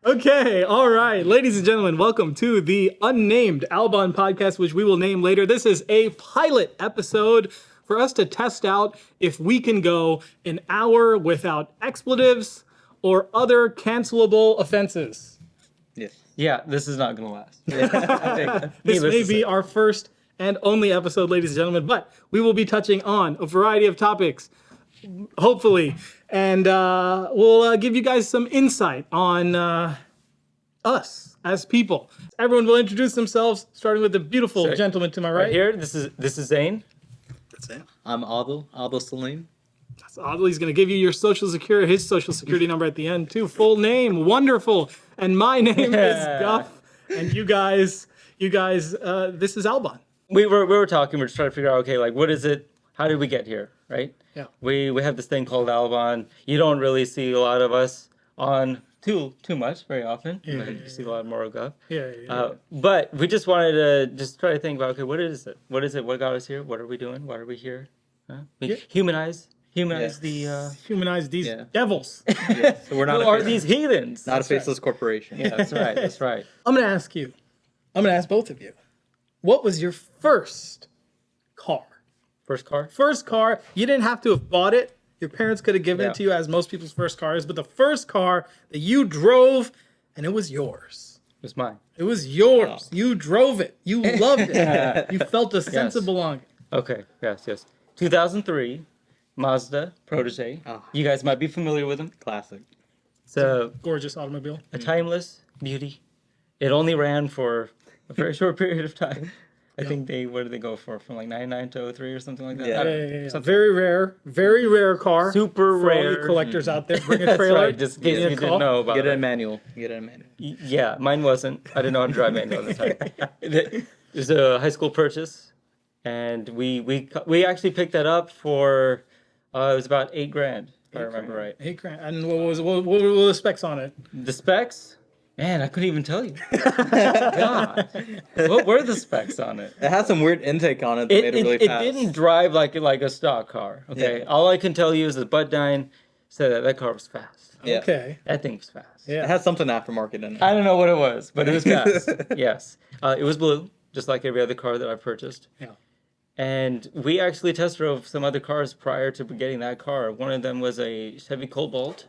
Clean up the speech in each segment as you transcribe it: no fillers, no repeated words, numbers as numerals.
Okay, all right. Ladies and gentlemen, welcome to the unnamed Albon podcast, which we will name later. This is a pilot episode for us to test out if we can go an hour without expletives or other cancelable offenses. Yes. Yeah, this is not going to last. This may be our first and only episode, ladies and gentlemen, but we will be touching on a variety of topics, hopefully, and we'll give you guys some insight on us as people. Everyone will introduce themselves, starting with the beautiful gentleman to my right. Here, this is Zane. That's it. I'm Aldo Salim. So Audley's going to give you your his social security number at the end too. Full name, wonderful. And my name is Guff. And you guys, this is Albon. We were talking. We're just trying to figure out, okay, like what is it? How did we get here? Right? Yeah. We have this thing called Albon. You don't really see a lot of us on too much very often. Yeah. You see a lot more of Guff. Yeah. But we just wanted to just try to think about, okay, what is it? What is it? What got us here? What are we doing? Why are we here? Huh? Humanize these devils. Yeah. So we're not. Who are these heathens? Not a faceless corporation. Yeah, that's right. That's right. I'm going to ask both of you. What was your first car? First car? First car. You didn't have to have bought it. Your parents could have given it to you, as most people's first car is. But the first car that you drove, and it was yours. It was mine. It was yours. Oh. You drove it. You loved it. You felt a sense of belonging. Okay. Yes. 2003 Mazda Protege. Oh. You guys might be familiar with them. Classic. It's a gorgeous automobile. A timeless beauty. It only ran for a very short period of time. I think where did they go for? From like 99 to 03 or something like that? Yeah. Very rare car. Super rare. All you collectors out there, bring a trailer. Right. Just in case you didn't know about it. Get a manual. Yeah, mine wasn't. I didn't know how to drive manual at the time. It was a high school purchase, and we actually picked that up for it was about $8,000 if I remember right. $8,000. And what were the specs on it? The specs? Man, I couldn't even tell you. God, what were the specs on it? It had some weird intake on it that made it really fast. It didn't drive like a stock car. Okay, all I can tell you is that Bud9 said that car was fast. Yeah. Okay, that thing was fast. Yeah, it had something aftermarket in it. I don't know what it was, but it was fast. Yes, it was blue, just like every other car that I've purchased. Yeah. And we actually test drove some other cars prior to getting that car. One of them was a Chevy Cobalt.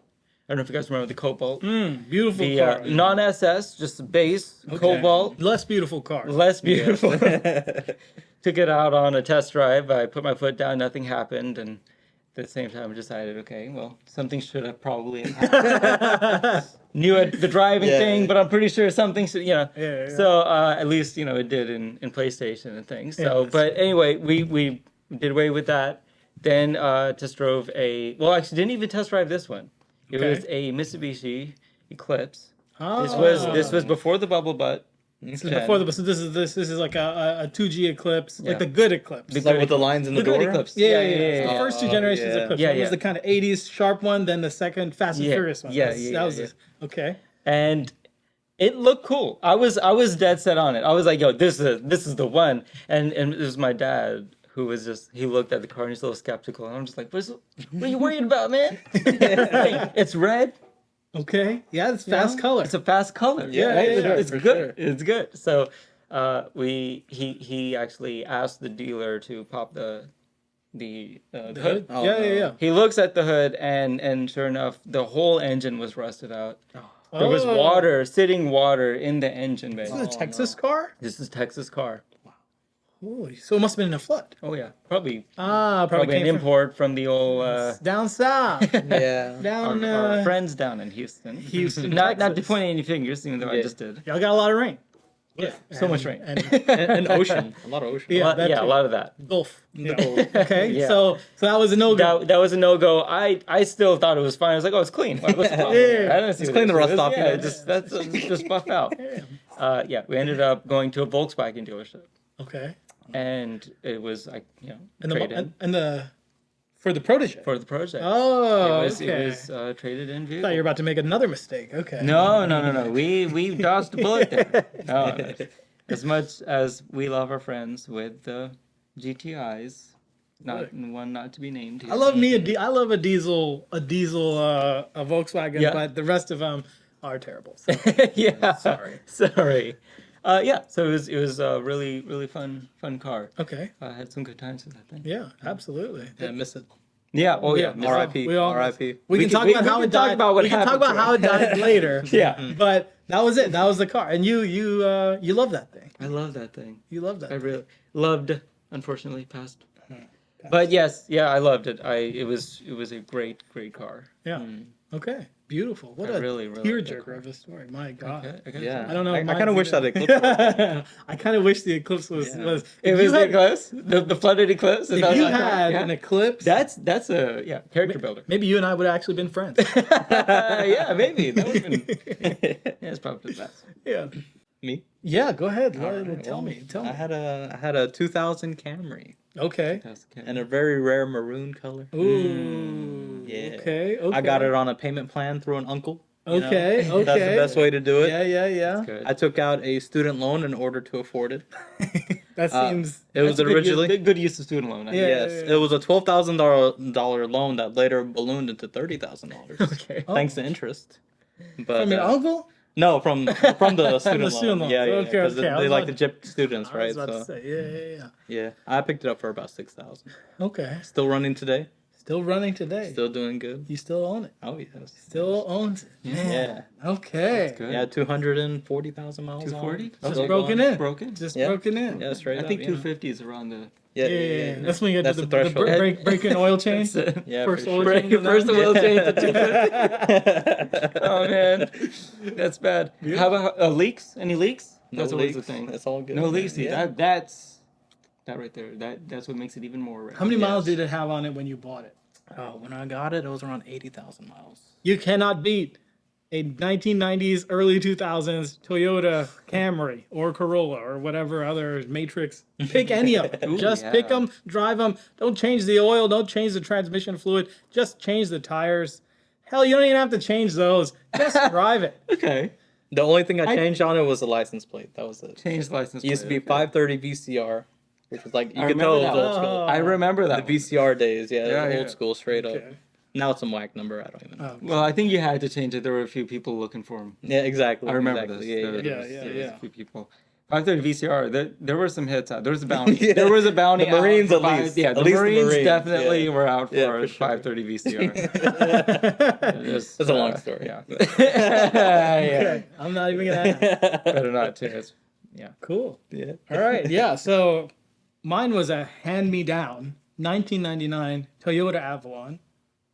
I don't know if you guys remember the Cobalt. Beautiful car. Non-SS, just base, Cobalt. Less beautiful car. Less beautiful. Took it out on a test drive. I put my foot down. Nothing happened. And at the same time, I decided, okay, well, something should have probably happened. Knew the driving thing, but I'm pretty sure something should, So at least, it did in PlayStation and things. So, but anyway, we did away with that. Then test drove actually didn't even test drive this one. It was a Mitsubishi Eclipse. Oh. This was before the bubble butt. This is before the. So this is like a 2G Eclipse, like the good Eclipse. Like with the lines in the door? Good Eclipse. Yeah. The first two generations of Eclipse. Yeah, One was the kind of 80s sharp one, then the second Fast and Furious one. That was okay. And it looked cool. I was dead set on it. I was like, yo, this is the one. And it was my dad who was he looked at the car and he's a little skeptical. And I'm just like, what are you worried about, man? It's red. Okay. Yeah, it's fast color. It's a fast color. Yeah, it's good. Sure. It's good. So he actually asked the dealer to pop the hood. Oh, yeah. He looks at the hood and sure enough, the whole engine was rusted out. There was sitting water in the engine bay. This is a Texas car? This is a Texas car. Holy, so it must have been in a flood. Oh yeah, probably probably an import from the old down south. Down our friends down in Houston. Not to point any fingers, even though I just did. Y'all got a lot of rain. Yeah, so much rain and ocean, a lot of ocean. Yeah, a lot of that. Gulf. Okay, so that was a no-go. That was a no-go. I still thought it was fine. I was like, oh, it's clean. What's the problem? It's clean the rust off. Yeah, just buff out. We ended up going to a Volkswagen dealership. Okay. And it was like, for the Protege. For the Protege. Oh, it was traded in vehicle. I thought you were about to make another mistake. Okay. No. We dodged the bullet there. No. As much as we love our friends with the GTIs, not to be named here. I love a diesel, a Volkswagen, but the rest of them are terrible. Yeah. Sorry. Sorry. Yeah. So it was a really fun car. Okay. I had some good times with that thing. Yeah, absolutely. Yeah, miss it. Yeah. Oh yeah. Yeah. R.I.P. We all- R.I.P. We can talk we about how can it talk died. about what we can talk happened about to how it died later. Yeah. But that was it. That was the car, and you love that thing. I love that thing. You love that. I really loved. Unfortunately, passed. But yes, yeah, I loved it. It was a great car. Yeah. Okay. Beautiful. What I a really liked that tearjerker car. of a story. My God. Okay, Yeah. I don't know. I mine's kind of wish either. that eclipse. I kind of wish the eclipse was. Yeah. was It if was you the had, eclipse, the flooded eclipse. Is if that you what it's called? had Yeah. an eclipse, That's a character builder. maybe you and I would have actually been friends. Yeah, maybe that would have been. Yeah, it's probably the best. Yeah. Me? Yeah. Go ahead. Alright, Tell well, me. Tell me. I had a 2000 Camry Okay. That's okay. in a very rare maroon color. Ooh. Yeah. Okay. Okay. I got it on a payment plan through an uncle. you know? Okay. Okay. That's the best way to do it. Yeah. Good. I took out a student loan in order to afford it. That seems. It was That's a good originally good use of student loan. I Yeah. yes, it was a $12,000 loan that later ballooned into $30,000. Okay. Thanks to interest. But From your uncle? no, from the student loan. student loan. Yeah, Okay, because okay. I they was like about- to gyp students, I right? was about to So say. Yeah. yeah, I picked it up for about 6,000. Okay. Still running today. Still running today. Still doing good. You still own it. Oh yes. Still owns it. Yeah. Okay. That's good. Yeah, 240,000 miles. 240? on. Just Still broken going. in. Broken? Just Yeah. broken in. Yeah, straight I up, think yeah. 250 is around the. Yeah. That's when you get That's to the threshold. breaking oil change. That's it. Yeah, First for oil sure. change. on that First one? oil change to 250. Oh man, that's bad. How about leaks? Any leaks? No That's always leaks. the thing. It's all good. No leaks. See, Yeah. that's right there. That's what makes it even more rare. How many miles Yes. did it have on it when you bought it? Oh, when I got it, it was around 80,000 miles. You cannot beat a 1990s, early 2000s Toyota Camry or Corolla or whatever other Matrix. Pick any of them. Ooh, Just yeah. pick them, drive them. Don't change the oil. Don't change the transmission fluid. Just change the tires. Hell, you don't even have to change those. Just drive it. Okay. The only thing I changed on it was the license plate. That was it. Change license. It used to be plate, okay. 530 VCR, which was like, you I could tell it was remember old that. school. I remember that. The VCR days, yeah, it Yeah, was yeah. old school, straight up. Okay. Now it's some whack number, I don't even know. Oh. Well, I think you had to change it. There were a few people looking for them. Yeah, exactly. I remember exactly. this. Yeah, There yeah. was- Yeah, there was yeah. A few people. 530 VCR. There were some hits out. There was a bounty. Yeah. There was a bounty. The Marines, out for at least. Yeah, At the least the Marines Marines, definitely yeah. were out for, Yeah, for sure. 530 VCR. Just, That's a long story. Yeah. Yeah. Okay. I'm not even going to ask. Better not to. Yeah. Cool. Yeah. All right. Yeah. So mine was a hand-me-down 1999 Toyota Avalon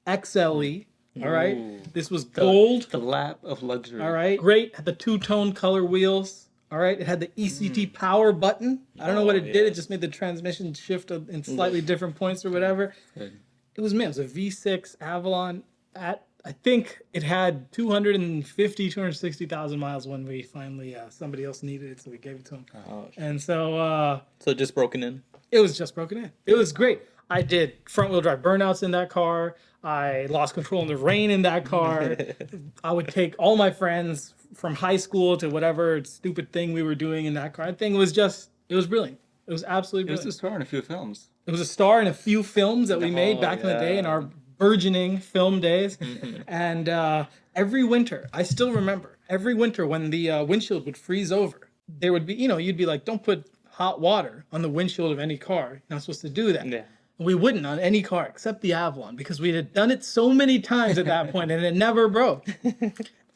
XLE. All right. Ooh. This was gold. The lap of luxury. All right. Great. Had the two-tone color wheels. All right. It had the ECT power button. I don't know what it did. It yes. just made the transmission shift in slightly different points or whatever. Good. It was, man, it was a V6 Avalon at, I think it had 260,000 miles when we finally, somebody else needed it, so we gave it to him. Oh, And so so just broken in. it was just broken in. It was great. I did front wheel drive burnouts in that car. I lost control in the rain in that car. I would take all my friends from high school to whatever stupid thing we were doing in that car. I think it was brilliant. It was absolutely It was brilliant. a star in a few films. It was a star in a few films that we made Oh, back in the day in yeah. our burgeoning film days. And every winter, I still remember, every winter when the windshield would freeze over, there would be, you'd be like, don't put hot water on the windshield of any car. You're not supposed to do that. Yeah. We wouldn't on any car except the Avalon because we had done it so many times at that point and it never broke.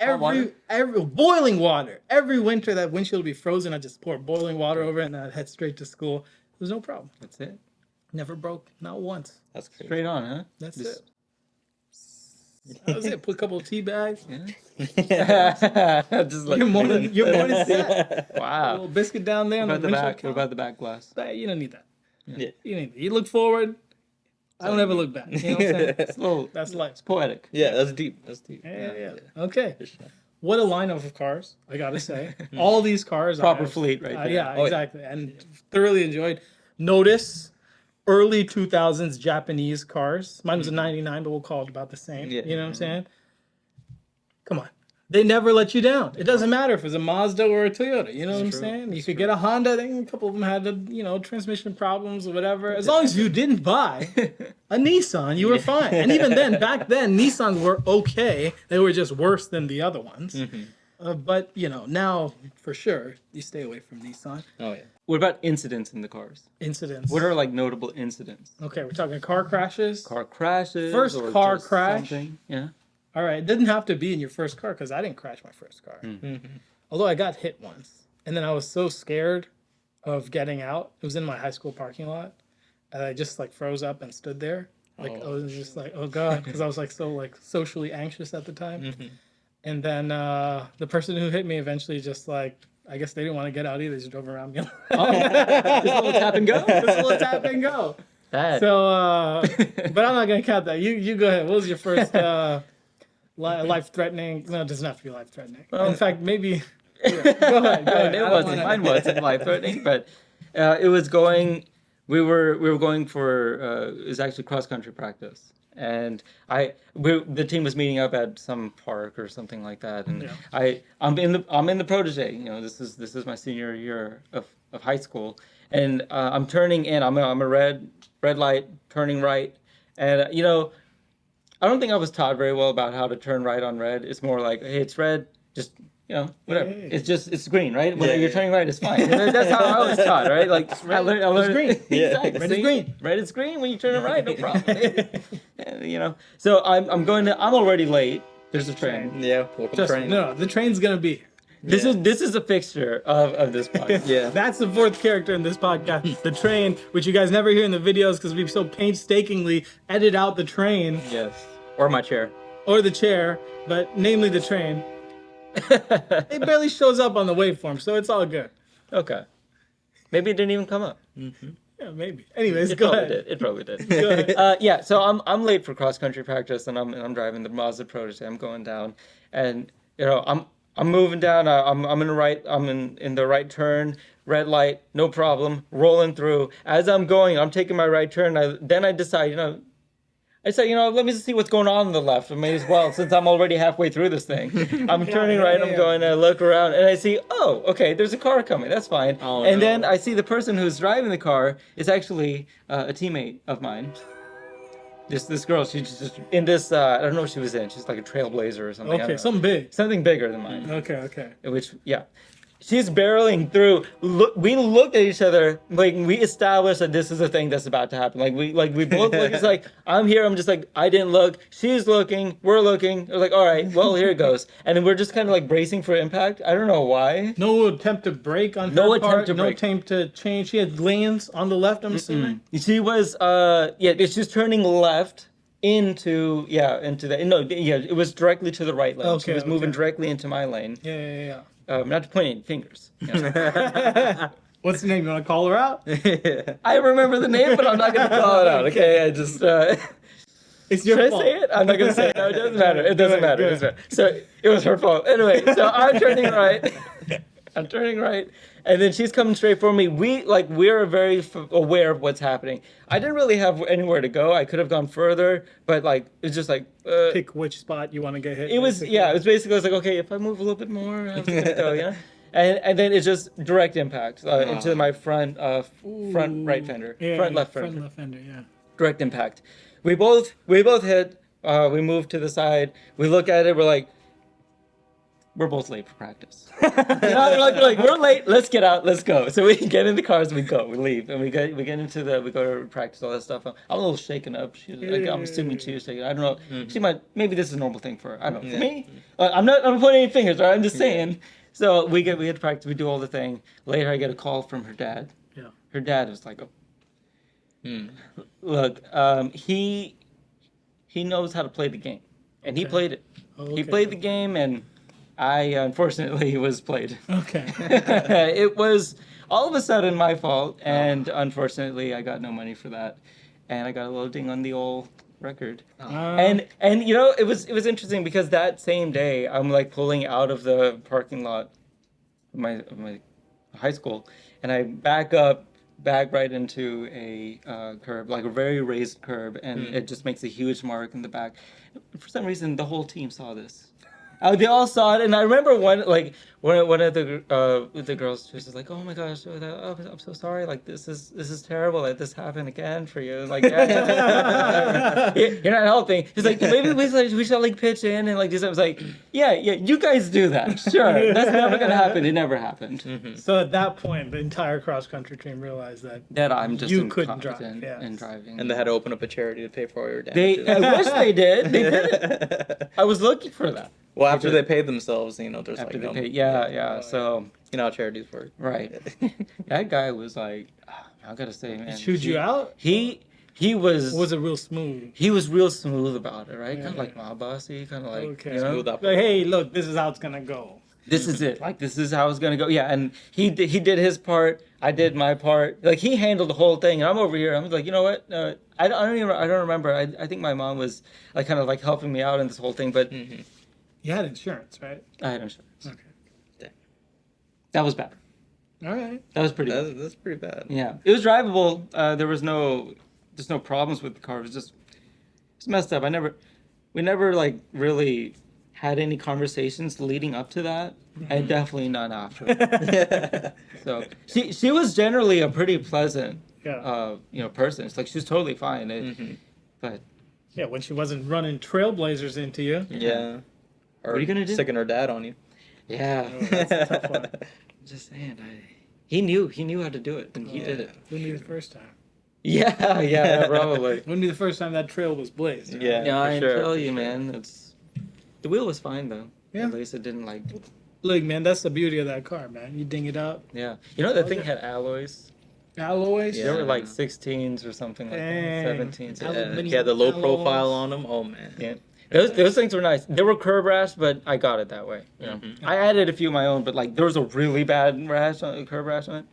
water? Every boiling water. Every winter that windshield would be frozen, I'd just pour boiling water over it and I'd head straight to school. There's no problem. That's it. Never broke, not once. That's crazy. Straight on, huh? That's Just- it. That was it. Put a couple of tea bags. Yeah. Just like You're more than set. A wow. little biscuit down there on What the about the windshield back? What about the back glass? You don't need that. Yeah. You don't need that. You look forward. I don't ever look back. You know what I'm saying? It's a little. That's life. It's poetic. Yeah, that's deep. That's deep. Yeah. Okay. For sure. What a lineup of cars, I gotta say. All these cars. Proper I- fleet right there. Yeah, Oh, yeah. exactly. And thoroughly enjoyed. Notice early 2000s Japanese cars. Mine was a 99, but we'll call it about the same. Yeah. You know what I'm saying? Come on. they never let you down. It doesn't matter if it's a Mazda or a Toyota. You know what I'm saying? You could get a Honda. I think a couple of them had, transmission problems or whatever. As long as you didn't buy a Nissan, you were fine. And even then, back then, Nissans were okay. They were just worse than the other ones. But, now, for sure, you stay away from Nissan. Oh yeah. What about incidents in the cars? Incidents. What are like notable incidents? Okay, we're talking car crashes. Car crashes. First or car just crash. something? Yeah. All right, it didn't have to be in your first car because I didn't crash my first car. Although I got hit once. And then I was so scared of getting out. It was in my high school parking lot. And I just like froze up and stood there. I was just like, oh God, because I was like so like socially anxious at the time. And then the person who hit me eventually just like, I guess they didn't want to get out either. Just drove around me. Just a little tap and go. Just a little tap and go. That. So, but I'm not going to count that. You go ahead. What was your first life-threatening? No, it doesn't have to be life-threatening. In fact, maybe... Go ahead. It wasn't. Mine wasn't life-threatening, but it was going... We were going for... it was actually cross-country practice. And the team was meeting up at some park or something like that, and I'm in the protege. This is my senior year of high school, and I'm turning in. I'm a red light turning right, and I don't think I was taught very well about how to turn right on red. It's more like, hey, it's red, just whatever. Yeah. It's green, right? When you're turning right, it's fine. That's how I was taught, right? Like I learned green. Exactly. Red is green. Red is green when you turn it right, no problem. And, so I'm already late. There's a train. Yeah. Welcome train. No, the train's gonna be. This is a fixture of this podcast. Yeah. That's the fourth character in this podcast, the train, which you guys never hear in the videos because we so painstakingly edit out the train Yes. Or my chair. or the chair, but namely the train. It barely shows up on the waveform, so it's all good. Okay. Maybe it didn't even come up. Yeah, maybe. Anyways, It go probably ahead. did. It probably did. Go ahead. So I'm late for cross country practice, and I'm driving the Mazda Protege. I'm going down, and I'm moving down. I'm in the right. I'm in the right turn. Red light, no problem. Rolling through. As I'm going, I'm taking my right turn. I decide, let me just see what's going on the left. I may as well, since I'm already halfway through this thing. I'm turning right. I'm going. I look around, and I see, oh, okay, there's a car coming. That's fine. Then I see the person who's driving the car is actually a teammate of mine. This girl, she's just in this, I don't know what she was in. She's like a trailblazer or something. I don't Okay, know. something big. Something bigger than mine. Okay. She's barreling through. We looked at each other, like we established that this is a thing that's about to happen. We both look. It's like I'm here. I'm just like I didn't look. She's looking. We're looking. We're like, all right, well here it goes. And then we're just kind of like bracing for impact. I don't know why. No attempt to brake on No her attempt part. to No brake. attempt to change. She had lanes on the left, I'm assuming. She was she's turning left into the no, it was directly to the right lane. She was moving directly into my lane. Yeah. Not to point any fingers. What's the name? You want to call her out? I remember the name, but I'm not going to call it out. Okay, I just. It's your Should fault. I say it? I'm not going to say it. No, it doesn't matter. It doesn't matter. It doesn't matter. So it was her fault. Anyway, so I'm turning right. I'm turning right, and then she's coming straight for me. We're very aware of what's happening. I didn't really have anywhere to go. I could have gone further, but it's just like Pick which spot you want to get hit. it was basically I was like, okay, if I move a little bit more, I'm just gonna go, and then it's just direct impact into my front right fender, front left fender. Front left fender, yeah. Direct impact. We both hit. We move to the side. We look at it. We're like, we're both late for practice. They're like, we're late. Let's get out. Let's go. So we get in the cars. We go. We leave, and we go to practice all that stuff. I'm a little shaken up. I'm assuming she was shaken. I don't know. She might. Maybe this is a normal thing for her. I don't know. For me, I'm not pointing any fingers. Right? I'm just saying. So we get to practice. We do all the thing. Later, I get a call from her dad. Yeah. Her dad was like, look, he knows how to play the game, and he played it. He played the game, and I unfortunately was played. Okay. It was all of a sudden my fault, and unfortunately I got no money for that, and I got a little ding on the old record. And it was interesting because that same day I'm like pulling out of the parking lot of my high school, and I back right into a curb, like a very raised curb, and it just makes a huge mark in the back. For some reason, the whole team saw this. They all saw it, and I remember one of the girls, she was like, "Oh my gosh, I'm so sorry. Like this is terrible. Like this happened again for you. Like you're not helping." She's like, "Maybe we should like pitch in and like do something." I was like, "Yeah, you guys do that. Sure, that's never gonna happen. It never happened." Mm-hmm. So at that point, the entire cross country team realized that I'm just you couldn't drive in driving, And they had to open up a charity to pay for all your damages. I wish they did. They didn't. I was looking for that. Well, after they paid themselves, you know, there's After like they paid, yeah. So you know how charities work. right, that guy was like, I gotta say, man, chewed you out. He was. Was it real smooth? He was real smooth about it, right? Yeah. Kind of like my bossy, kind of like, Okay. you know, Smooth up. Like, hey, look, this is how it's gonna go. this is it. Like, this is how it's gonna go. Yeah, and he did his part. I did my part. Like, he handled the whole thing, and I'm over here. I'm like, you know what? I don't remember. I think my mom was like kind of like helping me out in this whole thing, but You had insurance, right? I had insurance. Okay. That was bad. All right. That was pretty bad. That's pretty bad. Yeah, it was drivable. There was there's no problems with the car. It was just it's messed up. We never like really had any conversations leading up to that, and definitely none after. So she was generally a pretty pleasant, person. It's like she was totally fine. But Yeah, when she wasn't running trailblazers into you. Yeah. Or What are you gonna do? sticking her dad on you. yeah, That's a tough one. just saying, he knew how to do it, and he did it. Wouldn't be the first time. Yeah, probably. Wouldn't be the first time that trail was blazed. right? Yeah, Yeah, for I sure, tell for you, sure. man. The wheel was fine though. Yeah. At least it didn't like. Look, man, that's the beauty of that car, man. You ding it up. Yeah, you know that thing had alloys. Alloys. They were like 16s or something like Dang. that. 17s. Alloy- Yeah, Aluminium he had the low alloys. profile on him. Oh man. Yeah. Those things were nice. They were curb rash, but I got it that way. You know, I added a few of my own, but like there was a really bad curb rash on it.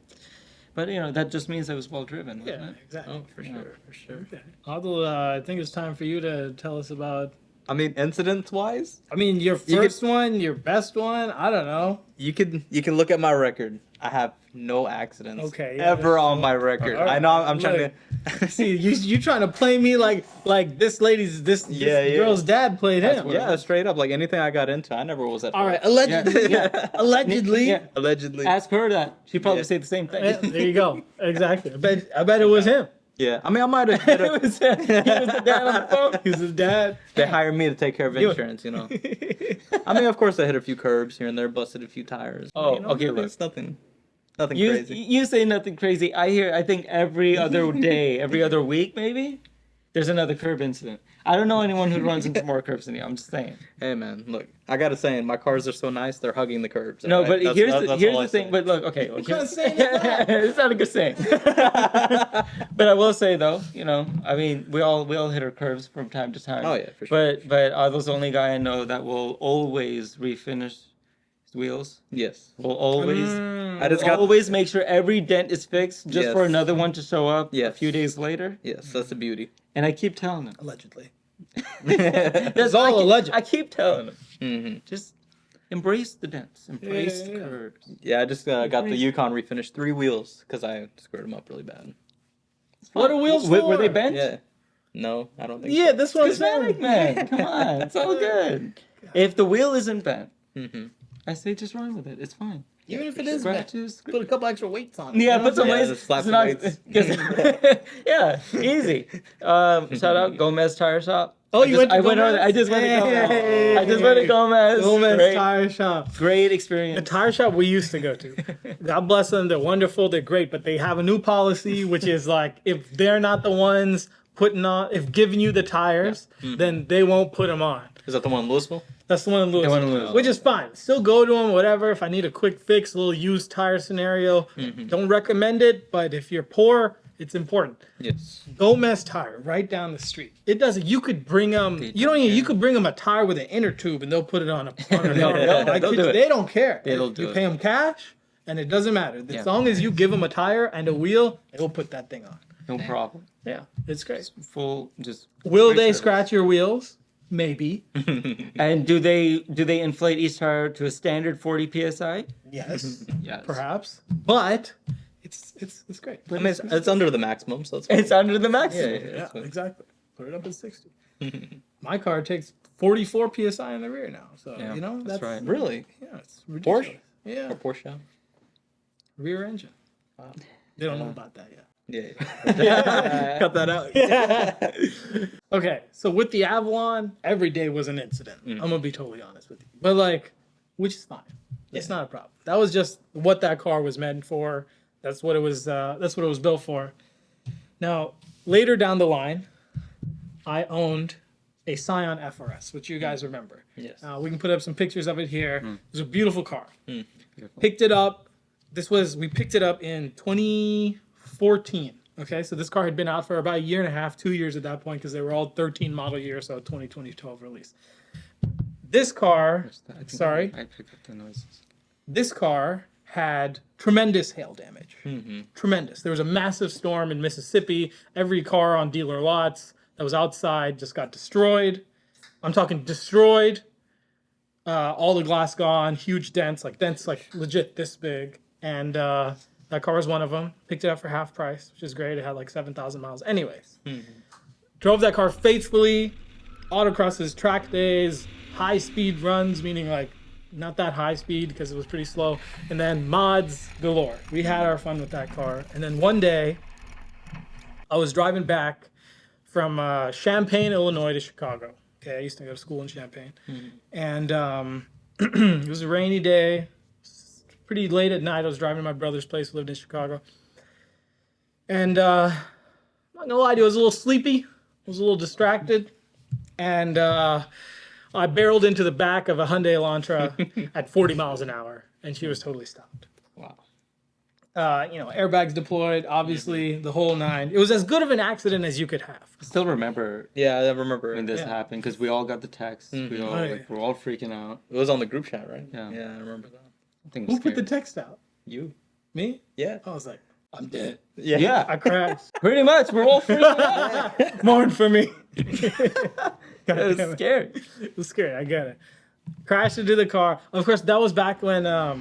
But you know that just means it was well driven, wasn't Yeah, it? exactly. Oh, for sure, for sure. Okay. Although I think it's time for you to tell us about. I mean, incidents wise, I mean, your You first one, your best one. I don't know. you can look at my record. I have no accidents Okay, yeah, ever on my record. All right. I know I'm trying to. See, you trying to play me like this Yeah. girl's dad played him. Yeah, straight up. Like anything I got into, I never was at All fault. right, allegedly. Yeah. Allegedly. Yeah. Allegedly. Ask her that. She'd probably Yeah. say the same thing. Yeah, there you go. Exactly. I bet it was him. Yeah. I mean, I might have hit It a, was he was the dad on the phone. He was his dad. they hired me to take care of insurance, you know. I mean, of course, I hit a few curbs here and there, busted a few tires. Oh, You know, okay, It's nothing You crazy. you say nothing crazy. I think every other day, every other week, maybe there's another curb incident. I don't know anyone who runs into more curbs than you. I'm just saying. Hey, man, look, I gotta say, my cars are so nice, they're hugging the curbs. No, alright? but That's- here's that's the all I thing. say. But look, okay, kind of saying is that? it's not a good saying. But I will say though, you know, I mean, we all hit our curves from time to time. Oh, yeah, for sure. But Aldo's the only guy I know that will always refinish his wheels. Yes. Will always. I just got. Always make sure every dent is fixed just for Yes. another one to show up a Yes. few days later. Yes, that's the beauty. And I keep telling him. Allegedly. That's all alleged. I keep telling him. hmm Just embrace the dents. Embrace the Yeah. curves. Yeah, I just got the Yukon refinished 3 wheels because I screwed them up really bad. What are wheels Were for? they bent? Yeah. No, I don't think Yeah, this one's Cosmetic, man. Come on. It's all good. If the wheel isn't bent, so. hmm I say just run with it. It's fine. Even if it is bent, Scratches. put a couple extra weights on it. Yeah, You know put some what I'm Yeah, weights. just slap it's some not- weights. yeah, easy. Shout out Gomez Tire Shop. Oh, you went to I went over Gomez? there. I just went to Gomez. Hey. I just went to Gomez. saying? Gomez Great, Tire Shop. great The experience. tire shop we used to go to. God bless them. They're wonderful. They're great. But they have a new policy, which is like, if they're not the ones giving you the tires, then they won't put them on. Is that the one in Louisville? That's the one in Louisville. one in Louisville. Which is fine. Still go to them, whatever. If I need a quick fix, a little used tire scenario, don't recommend it. But if you're poor, it's important. Yes. Gomez Tire, right down the street. It doesn't. You could bring them. You could bring them a tire with an inner tube, and they'll put it on a. They'll do it. They don't care. They'll do you it. pay them cash, and it doesn't matter. Yeah. As long as you give them a tire and a wheel, they will put that thing on. No problem. Yeah, it's great. Full just. Will great they service. scratch your wheels? Maybe. And do they inflate each tire to a standard 40 psi? Yes. Yes. Perhaps. But it's great. I mean, it's under the maximum, so it's It's under the maximum. Yeah, Yeah, that's what- exactly. Put it up at 60. My car takes 44 psi in the rear now. So, Yeah, you know, that's right. Really? Yeah, it's ridiculous. Porsche? Yeah, Or Porsche? rear engine. Wow. They don't know about that yet. Yeah. Cut that out. Okay, so with the Avalon, every day was an incident. I'm gonna be totally honest with you, but like, which is fine. It's not a problem. That was just what that car was meant for. That's what it was. That's what it was built for. Now, later down the line, I owned a Scion FRS, which you guys remember. Yes. We can put up some pictures of it here. It was a beautiful car. Beautiful. Picked it up. We picked it up in 2014. Okay, so this car had been out for about a year and a half, 2 years at that point, because they were all 13 model years, so 2012 release. This car, I think sorry, I picked up the noises. this car had tremendous hail damage. Tremendous. There was a massive storm in Mississippi. Every car on dealer lots that was outside just got destroyed. I'm talking destroyed. All the glass gone, huge dents like legit this big. And that car was one of them. Picked it up for half price, which is great. It had like 7,000 miles. Anyways, drove that car faithfully, autocrosses, track days, high speed runs, meaning like not that high speed because it was pretty slow. And then mods galore. We had our fun with that car. And then one day, I was driving back from Champaign, Illinois to Chicago. Okay, I used to go to school in Champaign. And it was a rainy day. Pretty late at night. I was driving to my brother's place, who lived in Chicago. And I'm not gonna lie to you, I was a little sleepy. I was a little distracted. And I barreled into the back of a Hyundai Elantra at 40 miles an hour. And she was totally stopped. Wow. Airbags deployed, obviously, the whole nine. It was as good of an accident as you could have. I still remember Yeah, I remember. when this Yeah. happened because we all got the text. We all Oh, yeah. we're all freaking out. It was on the group chat, right? Yeah. Yeah, I remember that. I think Who put the text out? You? Me? Yeah. I was like, I'm dead. Yeah. Yeah, I crashed. pretty much. We're all freaking out. Mourn for me. It was scary. It was scary. I get it. Crashed into the car. Of course, that was back when I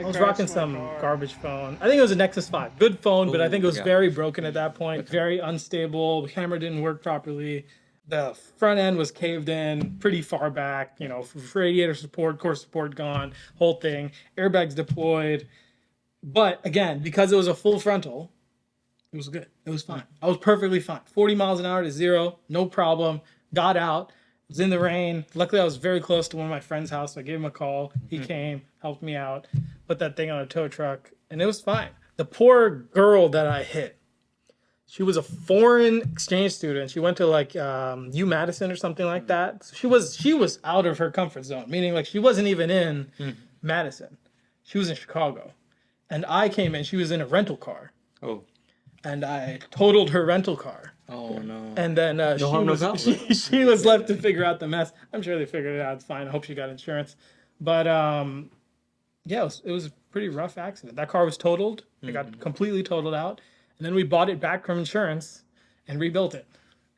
was rocking some garbage phone. I think it was a Nexus 5. Good phone, but I think it was yeah. very broken at that point. Very unstable. The camera didn't work properly. The front end was caved in pretty far back. For radiator support, core support gone, whole thing. Airbags deployed. But again, because it was a full frontal, it was good. It was fine. I was perfectly fine. 40 miles an hour to 0, no problem. Got out. Was in the rain. Luckily, I was very close to one of my friend's house. So I gave him a call. He came, helped me out, put that thing on a tow truck, and it was fine. The poor girl that I hit, she was a foreign exchange student. She went to like UMadison or something like that. So she was out of her comfort zone, meaning like she wasn't even in Madison. She was in Chicago. And I came in, she was in a rental car. Oh, And I totaled her rental car. Oh, no. And then harm, no foul. she was left to figure out the mess. I'm sure they figured it out. It's fine. I hope she got insurance. But yeah, it was a pretty rough accident. That car was totaled. It got completely totaled out. And then we bought it back from insurance and rebuilt it.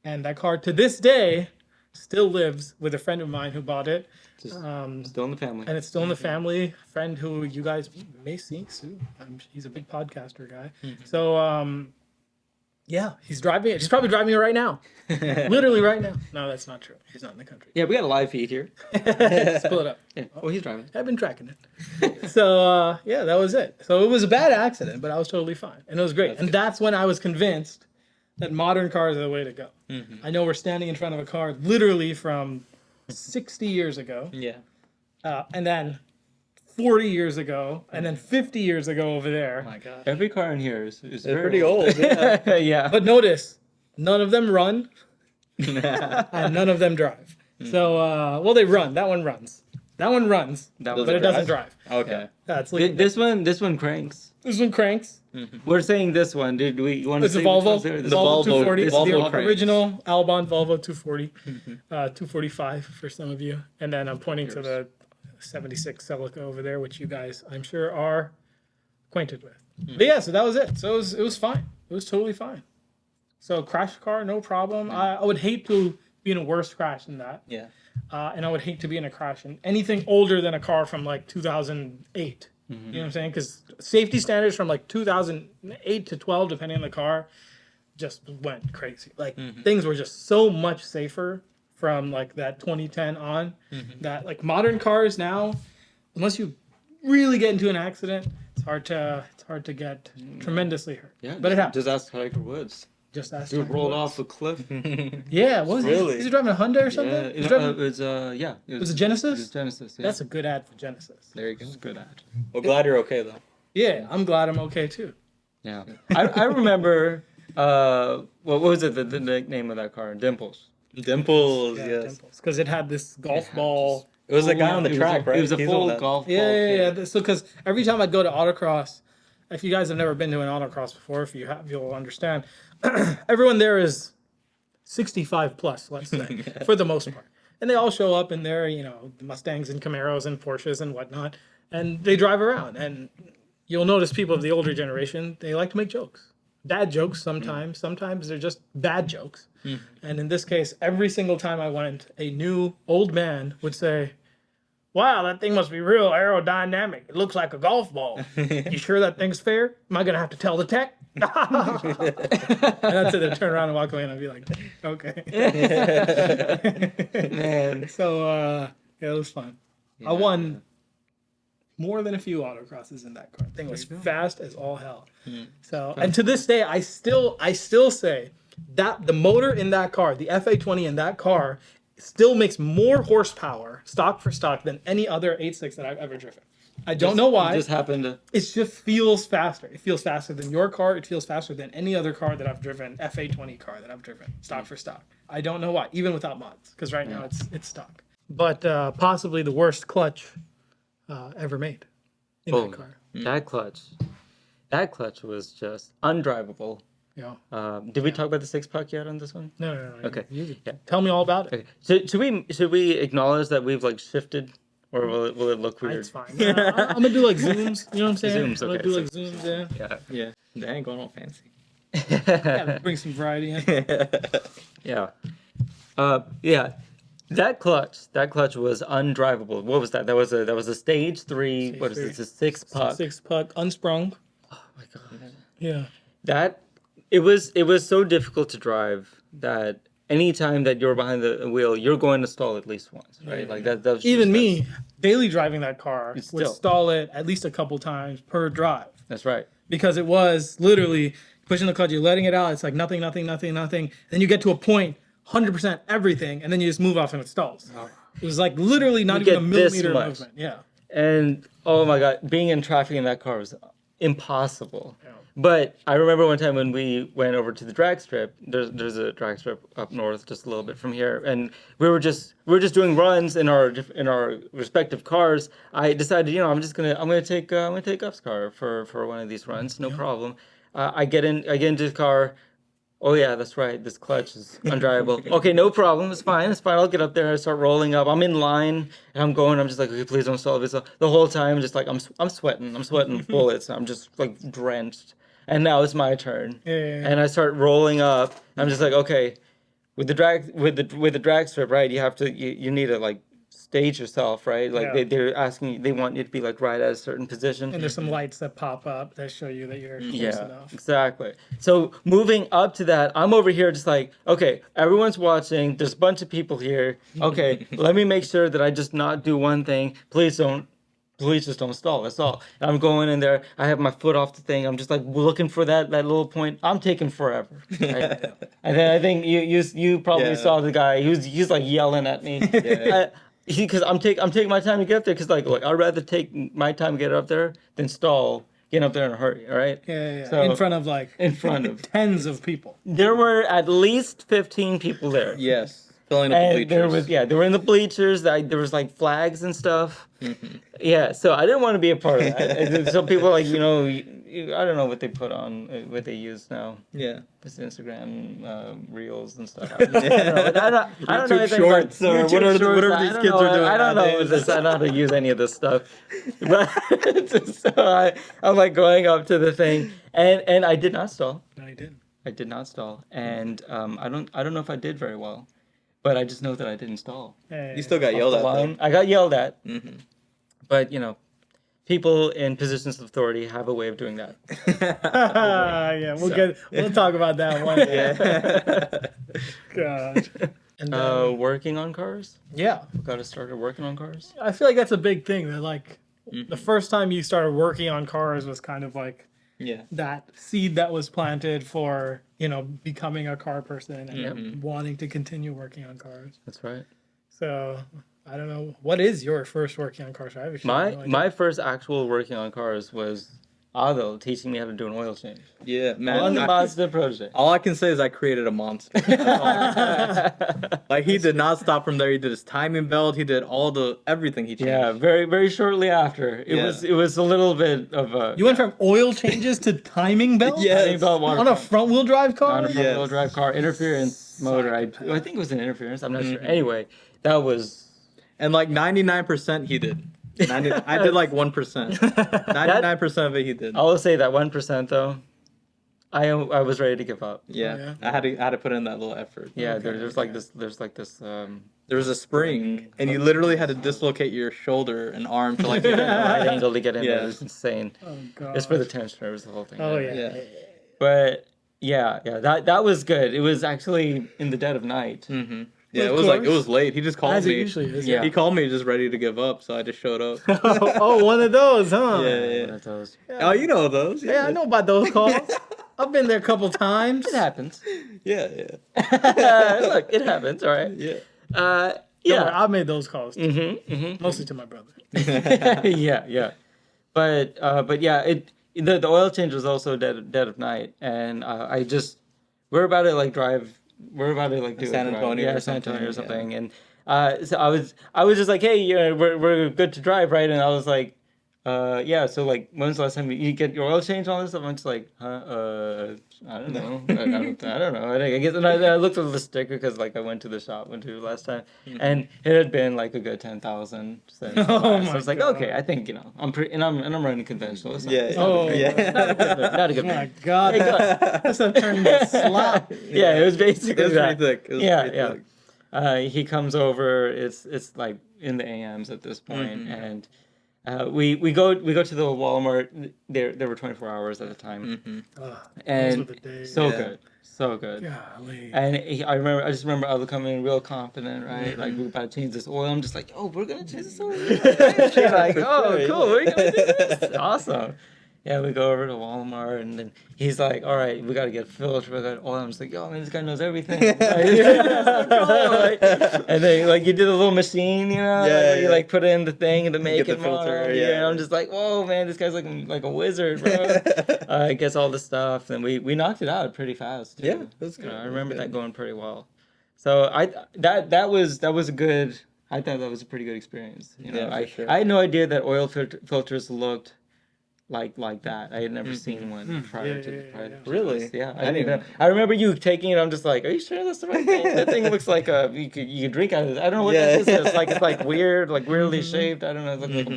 And that car to this day still lives with a friend of mine who bought it. still in the family. And it's still in the family. Friend who you guys may see soon. He's a big podcaster guy. So yeah, he's driving it. He's probably driving it right now. Literally right now. No, that's not true. He's not in the country. Yeah, we got a live feed here. Split up. Yeah. Oh, he's driving. I've been tracking it. So yeah, that was it. So it was a bad accident, but I was totally fine. And it was great. That's when I was convinced that modern cars are the way to go. I know we're standing in front of a car literally from 60 years ago. Yeah. And then 40 years ago, and then 50 years ago over there. Oh my God. Every car in here is very Pretty old. Yeah. yeah. But notice, none of them run, and none of them drive. So, well, they run. That one runs. That one runs, That but was it doesn't drive. Okay. That's This one cranks. This one cranks. We're saying this one. Did we want to It's a say Volvo. which one's The Volvo 240. This It's is the Volvo cranks. original Albon Volvo 240. 245 for some of you. And then I'm pointing to the 76 Celica over there, which you guys, I'm sure, are acquainted with. But yeah, so that was it. So it was fine. It was totally fine. So crash car, no problem. I would hate to be in a worse crash than that. Yeah. And I would hate to be in a crash in anything older than a car from like 2008. You know what I'm saying? Because safety standards from like 2008 to 12, depending on the car, just went crazy. Like things were just so much safer from like that 2010 on. That like modern cars now, unless you really get into an accident, it's hard to get tremendously hurt. Yeah, but it happens. Just ask Tiger Woods. Just ask. Dude Tiger rolled Woods. off a cliff. Yeah, what was Really? he? Is he driving a Hyundai or something? Yeah, He's driving- it was it Genesis? It was Genesis. Yeah. That's a good ad for Genesis. There you go. It's a good ad. Well, glad you're okay though. Yeah, I'm glad I'm okay too. Yeah, I remember. What was it? The nickname of that car? Dimples. Dimples, Yeah, yes. because it had this golf ball. It was a guy on the It was track, right? It was a He's full on that. golf ball. Yeah. So because every time I'd go to autocross, if you guys have never been to an autocross before, if you have, you'll understand. Everyone there is 65 plus, let's say, for the most part, and they all show up in their, Mustangs and Camaros and Porsches and whatnot, and they drive around. And you'll notice people of the older generation, they like to make jokes, bad jokes sometimes. Sometimes they're just bad jokes. And in this case, every single time I went, a new old man would say, "Wow, that thing must be real aerodynamic. It looks like a golf ball. You sure that thing's fair? Am I going to have to tell the tech?" And that's it. They'd turn around and walk away, and I'd be like, "Okay." Man. So, it was fun. I won more than a few autocrosses in that car. Thing was fast as all hell. So, and to this day, I still say that the motor in that car, the FA20 in that car, still makes more horsepower, stock for stock, than any other 8.6 that I've ever driven. I don't know why. It just happened to. It just feels faster. It feels faster than your car. It feels faster than any other car that I've driven, FA20 car that I've driven, stock for stock. I don't know why, even without mods, because right now it's stock. But possibly the worst clutch ever made in that car. That clutch was just undrivable. Yeah. Did we talk about the 6-puck yet on this one? No. Okay. Yeah. Tell me all about it. Okay. So should we acknowledge that we've like shifted, or will it look weird? It's fine. I'm gonna do like zooms. You know what I'm saying? Zooms, I'm gonna okay. do like zooms. Yeah. Yeah. Yeah. They ain't going all fancy. Gotta bring some variety in. Yeah. Yeah. That clutch was undrivable. What was that? That was a stage 3. What is this? A 6-puck. 6-puck unsprung. Oh my god. Yeah. That it was so difficult to drive that anytime that you're behind the wheel, you're going to stall at least once, right? Like that was Even just- me, daily driving that car, would still- stall it at least a couple times per drive. That's right. Because it was literally pushing the clutch, you're letting it out, it's like nothing. Then you get to a point, 100% everything, and then you just move off and it stalls. It was like literally not You even a get this millimeter much. movement. Yeah. And oh my god, being in traffic in that car was impossible. Yeah. But I remember one time when we went over to the drag strip. There's a drag strip up north, just a little bit from here, and we were just doing runs in our respective cars. I decided, I'm gonna take Up's car for one of these runs, no problem. I get into the car. Oh yeah, that's right. This clutch is undrivable. Okay, no problem. It's fine. I'll get up there. I start rolling up. I'm in line and I'm going. I'm just like, okay, please don't stall this. The whole time, just like I'm sweating. I'm sweating bullets. I'm just like drenched. And now it's my turn. Yeah. And I start rolling up. I'm just like, okay, with the drag strip, right? You have to you need to like stage yourself, right? Like Yeah. they're asking you, they want you to be like right at a certain position. And there's some lights that pop up that show you that you're close enough. Exactly. So moving up to that, I'm over here just like, okay, everyone's watching. There's a bunch of people here. Okay, let me make sure that I just not do one thing. Please just don't stall. That's all. And I'm going in there. I have my foot off the thing. I'm just like looking for that little point. I'm taking forever. Right? And then I think you probably saw the guy. He's like yelling at me. Because I'm taking my time to get up there. Because like, look, I'd rather take my time to get up there than stall. Get up there in a hurry. All right. Yeah. So, in front of tens of people. There were at least 15 people there. Yes. Filling up the And bleachers. they were in the bleachers. There was like flags and stuff. Yeah, so I didn't want to be a part of that. And some people like, I don't know what they put on, what they use now. Yeah. It's Instagram reels and stuff. I don't know YouTube anything shorts about or YouTube whatever shorts. these kids are doing I don't know nowadays. this. I don't know how to use any of this stuff. But so I'm like going up to the thing, and I did not stall. No, you didn't. I did not stall, and I don't know if I did very well, but I just know that I didn't stall. You still got yelled at, though. I got yelled at, Mm-hmm. but people in positions of authority have a way of doing that. Yeah, we'll talk about that one day. God. And then, Working on cars. yeah, Got to started working on cars. I feel like that's a big thing. That like the first time you started working on cars was kind of like Yeah. that seed that was planted for becoming a car person and wanting to continue working on cars. That's right. So I don't know, what is your first working on cars? I have no idea. My first actual working on cars was Adel teaching me how to do an oil change. Yeah, On man. the Mazda project. All I can say is I created a monster. That's all I can say. Like he did not stop from there. He did his timing belt. He did everything he changed. Yeah, very very shortly after. It was a little bit of a You went from oil changes to timing belt? Yes. timing belt water On a pump. front wheel drive car? On a front wheel drive car, interference motor. I think it was an interference. I'm not sure. Anyway, that was And like 99% he did. I did like 1%. 99% of it he did. I will say that 1% though. I was ready to give up. Yeah. yeah. I had to put in that little effort. Yeah, Okay, there's like this. There's like this. There was a spring, and you literally had to dislocate your shoulder and arm to like get it Right right. angle to get in there. Yeah. It was insane. Oh, God. It's for the tensioners, the whole thing. Oh, right? yeah. Yeah. But yeah, that was good. It was actually in the dead of night. Mm-hmm. Yeah, Of it was like course. it was late. He just called As it me. usually is. Yeah. He called me just ready to give up, so I just showed up. Oh, one of those, huh? Yeah. One of those. Oh, you know those. Yeah, I know about those calls. I've been there a couple times. It happens. Yeah, yeah, Look, it happens. All right. yeah. Don't worry, Yeah. I've made those calls too. Mm-hmm. Mostly to my brother. Yeah. But yeah, the oil change was also dead of night, and we're about to like drive. We're about to like do San it, Antonio right? or Yeah, San Antonio or something, something, and so I was just like, hey, we're good to drive, right? And I was like, yeah. So like, when's the last time you get your oil change and all this stuff? I'm just like, huh? I don't know. I don't know. I guess. And I looked at the sticker because like I went to the shop last time, and it had been like a good 10,000 since. Oh so I my was like, God. okay, I think I'm pretty, and I'm running conventional. It's not, Yeah. it's not Oh, a good, yeah. not a good Oh my thing. God. That's a turn into slap. Yeah, it was basically It was that. pretty thick. It was Yeah, pretty yeah. thick. He comes over. It's like in the AMs at this point, and we go to the Walmart. There were 24 hours at the time, and Those were the days. so Yeah. good, so good. Golly. And I just remember I was coming in real confident, right? Like we're about to change this oil. I'm just like, oh, we're gonna change this oil. Like, oh, sure, cool, we're gonna do this. Awesome. Yeah, we go over to Walmart, and then he's like, all right, we got to get filter, we got oil. I'm just like, yo, man, this guy knows everything. Like, and then, like, you do the little machine, where you, like, put in the thing and the make Get the and filter, model. yeah. And I'm just like, whoa, man, this guy's like a wizard, bro. Gets all the stuff, and we knocked it out pretty fast, too. Yeah, that's good. I remember that going pretty well. So that was a good, I thought that was a pretty good experience. Yeah, for sure. I had no idea that oil filters looked like that. I had never seen one prior to yeah. Really? this. Yeah, I didn't even- I remember you taking it. I'm just like, are you sure that's the right thing? That thing looks like you could drink out of it. I don't know what Yeah. that is. It's like weird, like weirdly shaped. I don't know. It looks like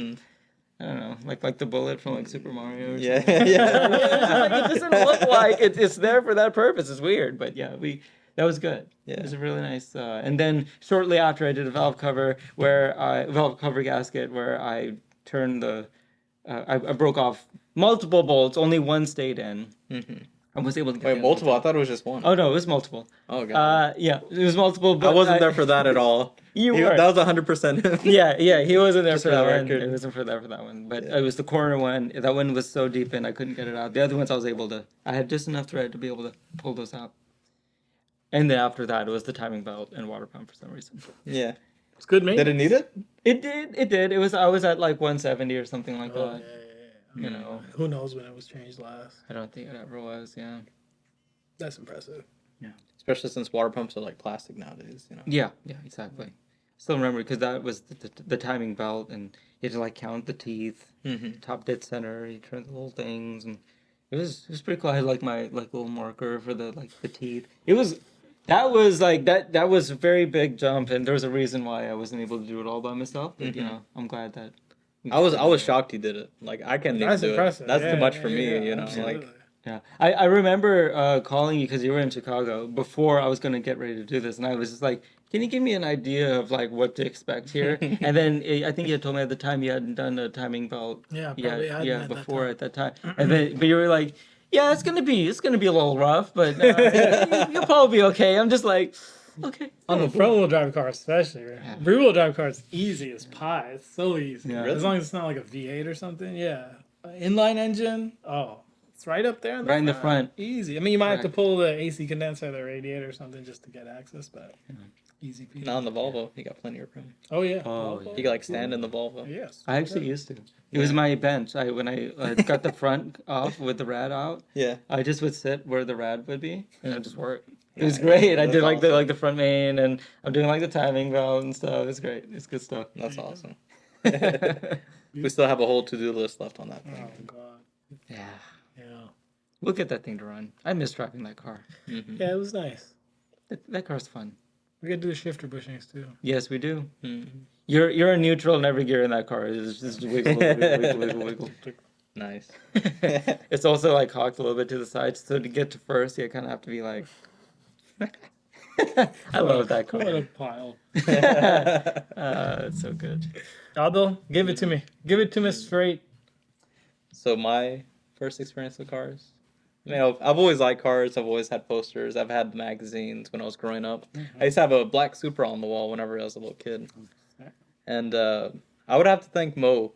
I don't know, like the bullet from like Super Mario. Or Yeah, something. yeah. Like, it doesn't look like it's there for that purpose. It's weird, but yeah, that was good. Yeah. It was a really nice. And then shortly after, I did a valve cover gasket where I turned the. I broke off multiple bolts. Only one stayed in. I was able to get Wait, the multiple? other I thought it was just one. Oh no, it was multiple. Oh, God. Yeah, it was multiple. But I wasn't there for that at all. You were. That was 100% him. Yeah, he wasn't there Just for for that the one. record. It wasn't for that one. But Yeah. it was the corner one. That one was so deep in, I couldn't get it out. The other ones I was able to. I had just enough thread to be able to pull those out. And then after that, it was the timing belt and water pump for some reason. Yeah. It's good Did maintenance. it need it? It did. I was at like 170 or something like Oh, that. yeah. You know, Who knows when it was changed last? I don't think it ever was. Yeah. That's impressive. Especially since water pumps are like plastic nowadays, Yeah, exactly. Still remember because that was the timing belt, and you had to like count the teeth, top dead center. You turned the little things, and it was pretty cool. I had like my little marker for the teeth. That was a very big jump, and there was a reason why I wasn't able to do it all by myself. But I'm glad that I was shocked he did it. Like, I can't even That's do impressive. it. That's Yeah, too much for me, absolutely. like. Yeah, I remember calling you because you were in Chicago before I was going to get ready to do this, and I was just like, "Can you give me an idea of like what to expect here?" And then I think you had told me at the time you hadn't done a timing belt Probably hadn't at that before time. at that time, and then but you were like, "Yeah, it's gonna be a little rough, but you'll probably be okay." I'm just like, Okay. On the front wheel drive car, especially. Right? Rear wheel drive car is easy as pie. It's so easy. Yeah. As long as it's not like a V8 or something. Yeah. Inline engine. Oh, it's right up there. Right in the front. Easy. I mean, you might have to Correct. pull the AC condenser of the radiator or something just to get access, but easy peasy. Not on the Volvo. You got plenty of room. Oh yeah. Oh, Volvo. You can like stand in the Volvo. Yes. I actually used to. It was my bench. When I got the front off with the rad out, Yeah. I just would sit where the rad would be, and it just worked. It was great. I That's did like awesome. the front main, and I'm doing like the timing valve and stuff. It's great. It's good stuff. That's awesome. We still have a whole to-do list left on that Oh thing. god. Yeah. Yeah. We'll get that thing to run. I miss driving that car. Mm-hmm. Yeah, it was nice. That car's fun. We got to do the shifter bushings too. Yes, we do. Mm-hmm. You're a neutral in every gear in that car. It's just wiggle, wiggle, wiggle, wiggle. Nice. It's also like cocked a little bit to the side, so to get to first, you kind of have to be like. I love that car. What a pile. It's so good. Aldo, give it to me. Give it to me straight. So my first experience with cars. I mean, I've always liked cars. I've always had posters. I've had magazines when I was growing up. I used to have a black Supra on the wall whenever I was a little kid. And I would have to thank Mo.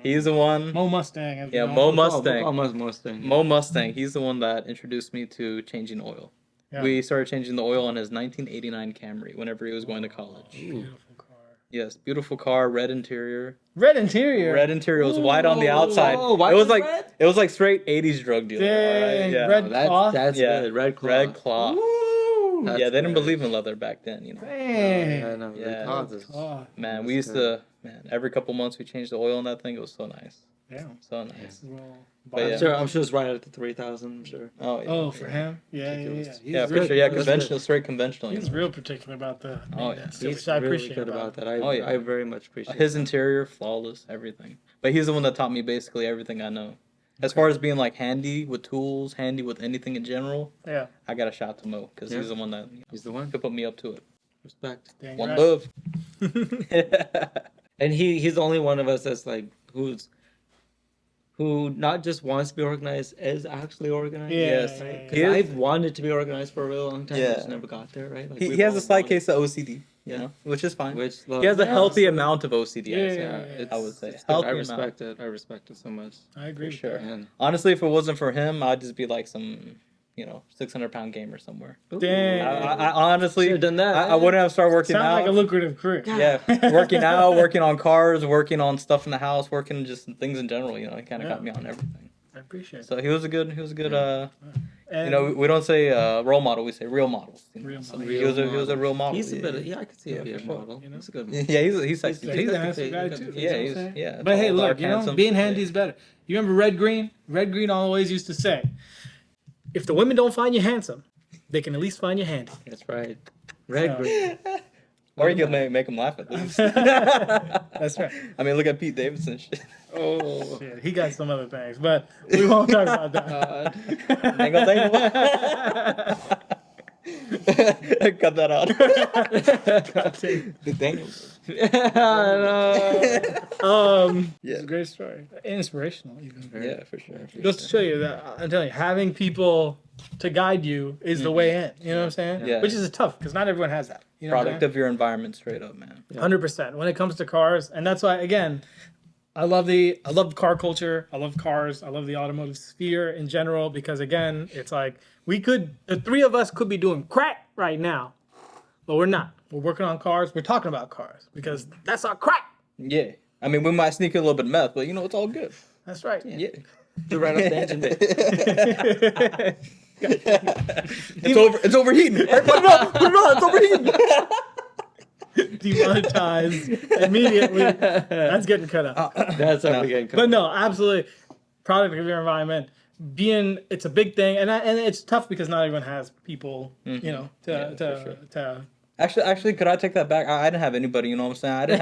He's the one. Mo Mustang. As we Yeah, know. Mo Mustang. Almost Mustang. Mo Mustang. He's the one that introduced me to changing oil. Yeah. We started changing the oil on his 1989 Camry whenever he was going to college. Beautiful car. Yes, beautiful car, red interior. Red interior. Red interior was white on the Whoa, outside. white It was with like red? it was like straight 80s drug dealer. Dang, alright? Yeah. red cloth. That's Yeah. good. Red cloth. Red cloth. Woo! That's Yeah, they didn't good. believe in leather back then, you know. Dang. Yeah, no, Yeah. red cloth is. Oh, Man, That's we used good. to every couple months we changed the oil on that thing. It was so nice. yeah. So nice. Well, But I'm yeah. sure. I'm sure it's right at the 3,000. I'm sure. Oh yeah. Oh, for him? Yeah, yeah, yeah. Ridiculous. He's Yeah, for real, sure. Yeah, That's conventional, straight conventional. You He's know. real particular about the. Oh, yeah. maintenance, He's which I really appreciate good about that. Oh, yeah. I very much appreciate His that. interior, flawless, everything. But he's the one that taught me basically everything I know. As far as being like handy with tools, handy with anything in general, Yeah. I got a shout to Mo because Yeah. he's the one that He's the one. could put me up to it. Respect. Dang One right. love. And he's the only one of us that's like who not just wants to be organized, is actually organized. Yeah, Yes. yeah, yeah. 'Cause He is- I've wanted to be organized for a really long time. Yeah. I just never got there, right? Like, He we've has a all slight wanted- case of OCD, you Yeah. know, which is fine. Which He has a yeah, healthy amount of OCD. I'd say. Yeah, it's- I would say it's good. healthy I amount. respect it. I respect it so much. I agree. For with sure. that. And Honestly, if it wasn't for him, I'd just be like some, 600-pound gamer somewhere. Dang. I honestly, Should've done that, I man. wouldn't have started working Sounds out. like a lucrative career. Yeah, working out, working on cars, working on stuff in the house, working just things in general. You know, he kind of Yeah. got me on everything. I appreciate it. So he was a good. And We don't say role model, we say real model. You know? Real So model. he was a real model. he's a bit of, I could see Yeah, it be a for sure. model. You know? He's a good one. Yeah, he's sexy. He's a got handsome the- guy he got too. the- you know what I'm he's saying? yeah. But hey, tall, look, dark, you know, handsome. being handy is better. You remember Red Green? Red Green always used to say, if the women don't find you handsome, they can at least find you handy. That's right. Red green. Or you can make him laugh at least. That's right. I mean, look at Pete Davidson. Shit. Oh. Yeah, he got some other things, but we won't talk about that. Ain't gonna think about it. Cut that out. The Daniels. It's a great story. Inspirational, even. Yeah, for sure. Just to show you that, I'm telling you, having people to guide you is the way in. You know what I'm saying? Yeah. Which is tough because not everyone has that. You know what I'm Product of your environment, straight up, man. saying? 100% when it comes to cars, and that's why again, I love car culture. I love cars. I love the automotive sphere in general because again, it's like the three of us could be doing crack right now, but we're not. We're working on cars. We're talking about cars because that's our crack. Yeah. I mean, we might sneak in a little bit of meth, but it's all good. That's right. Yeah. To right off the engine bit. It's overheating. Hey, put it on. It's overheating. Demonetized immediately. That's getting cut out. That's how we get But no, absolutely. Product of your environment. It's a big thing, and it's tough because not everyone has people, to Actually, could I take that back? I didn't have anybody, you know what I'm saying?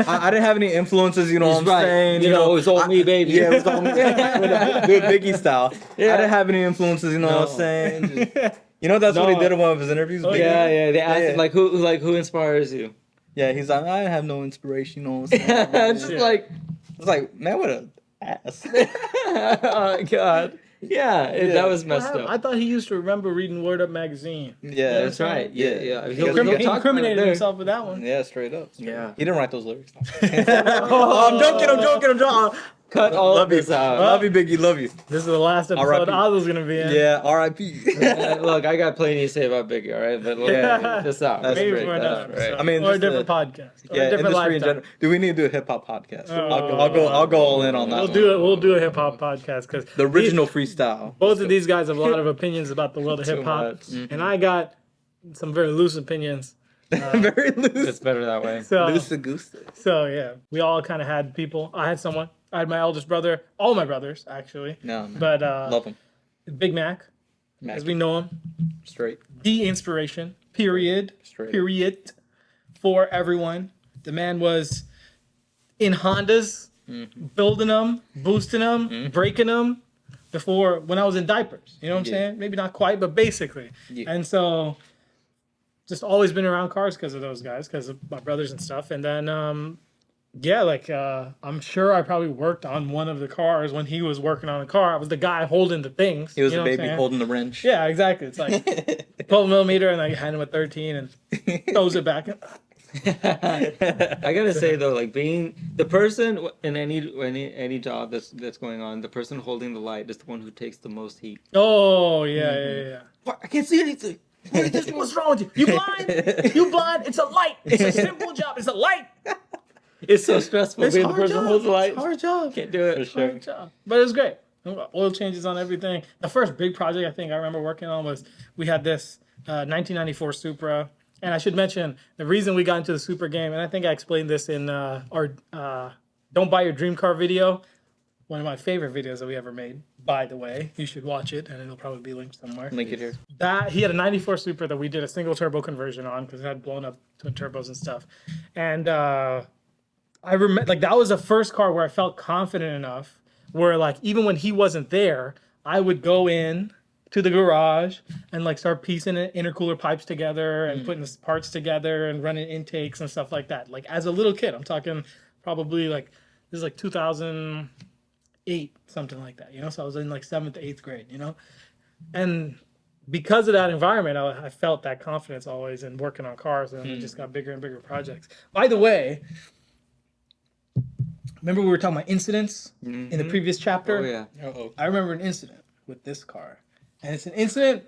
I didn't have any influences, you know what I'm right. saying? You know, it was all me, baby. Yeah, it was all me. Do it Biggie style. Yeah. I didn't have any influences, you know what I'm saying? Just- that's what he No. did in one of his interviews. Biggie. Yeah. They asked Yeah. him who inspires you. Yeah, he's like, I have no inspiration, you know what I'm saying? It's just like, It's like, man, what a ass. oh God. That was messed I up. thought he used to remember reading Word Up magazine. Yeah, That's right. Yeah. He He'll got- He talk incriminated about it himself with that one. Yeah, straight up. Yeah. He didn't write those lyrics. Oh, I'm joking. Cut all of this out. Love you, Biggie. Love you. This is the last episode R.I.P. Ozzo's gonna be in. Yeah, R.I.P. Look, I got plenty to say about Biggie, all right? But look, this out. That's Maybe great. for another That's right. episode. I mean, or a just different the- podcast. Or Yeah, a different industry in lifetime. general. Do we need to do a hip hop podcast? Oh. I'll go all in on that. We'll one. do it. We'll do a hip hop podcast because The original freestyle. both of these guys have a lot of opinions about the world of Too hip hop, much. and I got some very loose opinions. Very loose. It's better that way. So, Loose goose. so yeah, we all kind of had people. I had someone. I had my eldest brother. All my brothers actually, No, man. but Love him. Big Mac, as we know him, Straight. the inspiration. Period. Straight. Period. For everyone, the man was in Hondas, building them, boosting them, breaking them. Before when I was in diapers, you know what I'm Yeah. saying? Maybe not quite, but basically. Yeah. And so, just always been around cars because of those guys, because of my brothers and stuff. And then, I'm sure I probably worked on one of the cars when he was working on a car. I was the guy holding the things. He was you know the what I'm baby saying? holding the wrench. Yeah, exactly. It's like 12 millimeter, and I hand him a 13 and throws it back. I gotta say though, like being the person in any job that's going on, the person holding the light is the one who takes the most heat. Oh, yeah. What? I can't see anything. What's wrong with you? You blind? You blind? It's a light. It's a simple job. It's a light. It's so stressful It's being the hard person job. who holds the light. It's hard job. Can't do it. For sure. Hard job. But it was great. Oil changes on everything. The first big project I think I remember working on was we had this 1994 Supra. And I should mention the reason we got into the Supra game, and I think I explained this in our Don't Buy Your Dream Car video, one of my favorite videos that we ever made, by the way. You should watch it, and it'll probably be linked somewhere. Link it here. That he had a 94 Supra that we did a single turbo conversion on because it had blown up twin turbos and stuff. And I remember, like, that was the first car where I felt confident enough where, like, even when he wasn't there, I would go in to the garage and like start piecing intercooler pipes together and putting the parts together and running intakes and stuff like that. Like as a little kid, I'm talking probably like this is like 2008, something like that. You know, so I was in like 7th, 8th grade. You know, and because of that environment, I felt that confidence always in working on cars, and it just got bigger and bigger projects. By the way, remember we were talking about incidents in the previous chapter? Oh yeah. Uh-oh. I remember an incident with this car. And it's an incident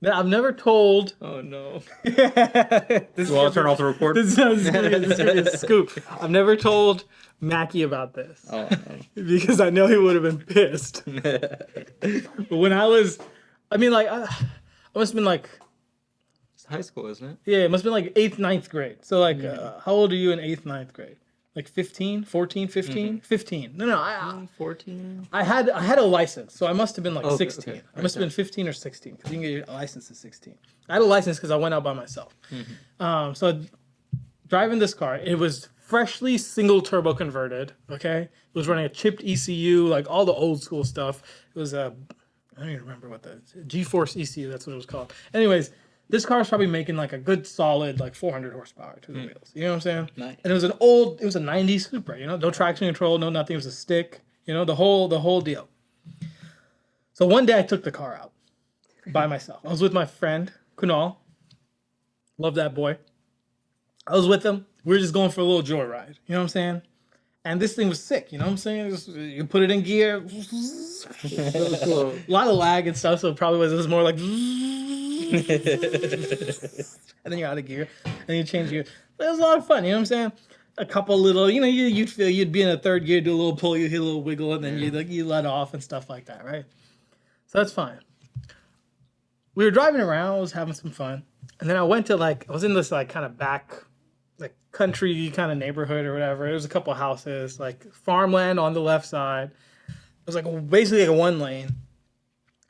that I've never told. Oh no. This Well, I'll turn off the record. This is gonna be a scoop. I've never told Mackie about this Oh, because I know he would have been pissed. But when I was, I mean, like, I must have been like, It's high school, isn't it? yeah, it must have been like 8th, 9th grade. So, like, how old are you in 8th, 9th grade? Like 15, 14, 15? 15. No, I 14. I had a license, so I must have been like Okay, 16. okay. I must have been 15 or 16 because you can get a license at 16. I had a license because I went out by myself. So driving this car, it was freshly single turbo converted. Okay, it was running a chipped ECU, like all the old school stuff. It was a I don't even remember what the G-Force ECU. That's what it was called. Anyways. This car is probably making like a good solid like 400 horsepower to the wheels. You know what I'm saying? Nice. And it was a 90s Supra, you know, no traction control, no nothing. It was a stick, you know, the whole deal. So one day I took the car out by myself. I was with my friend Kunal. Love that boy. I was with him. We were just going for a little joyride. You know what I'm saying? And this thing was sick. You know what I'm saying? You put it in gear. A lot of lag and stuff. So it probably was more like. And then you're out of gear, and you change gear. But it was a lot of fun, you know what I'm saying? A couple little, you know, you'd feel you'd be in a third gear, do a little pull, you hit a little wiggle, and then you let off and stuff like that, right? So that's fine. We were driving around, I was having some fun, and then I went to I was in this like kind of back, like country kind of neighborhood or whatever. There was a couple of houses, like farmland on the left side. It was like basically like a 1 lane.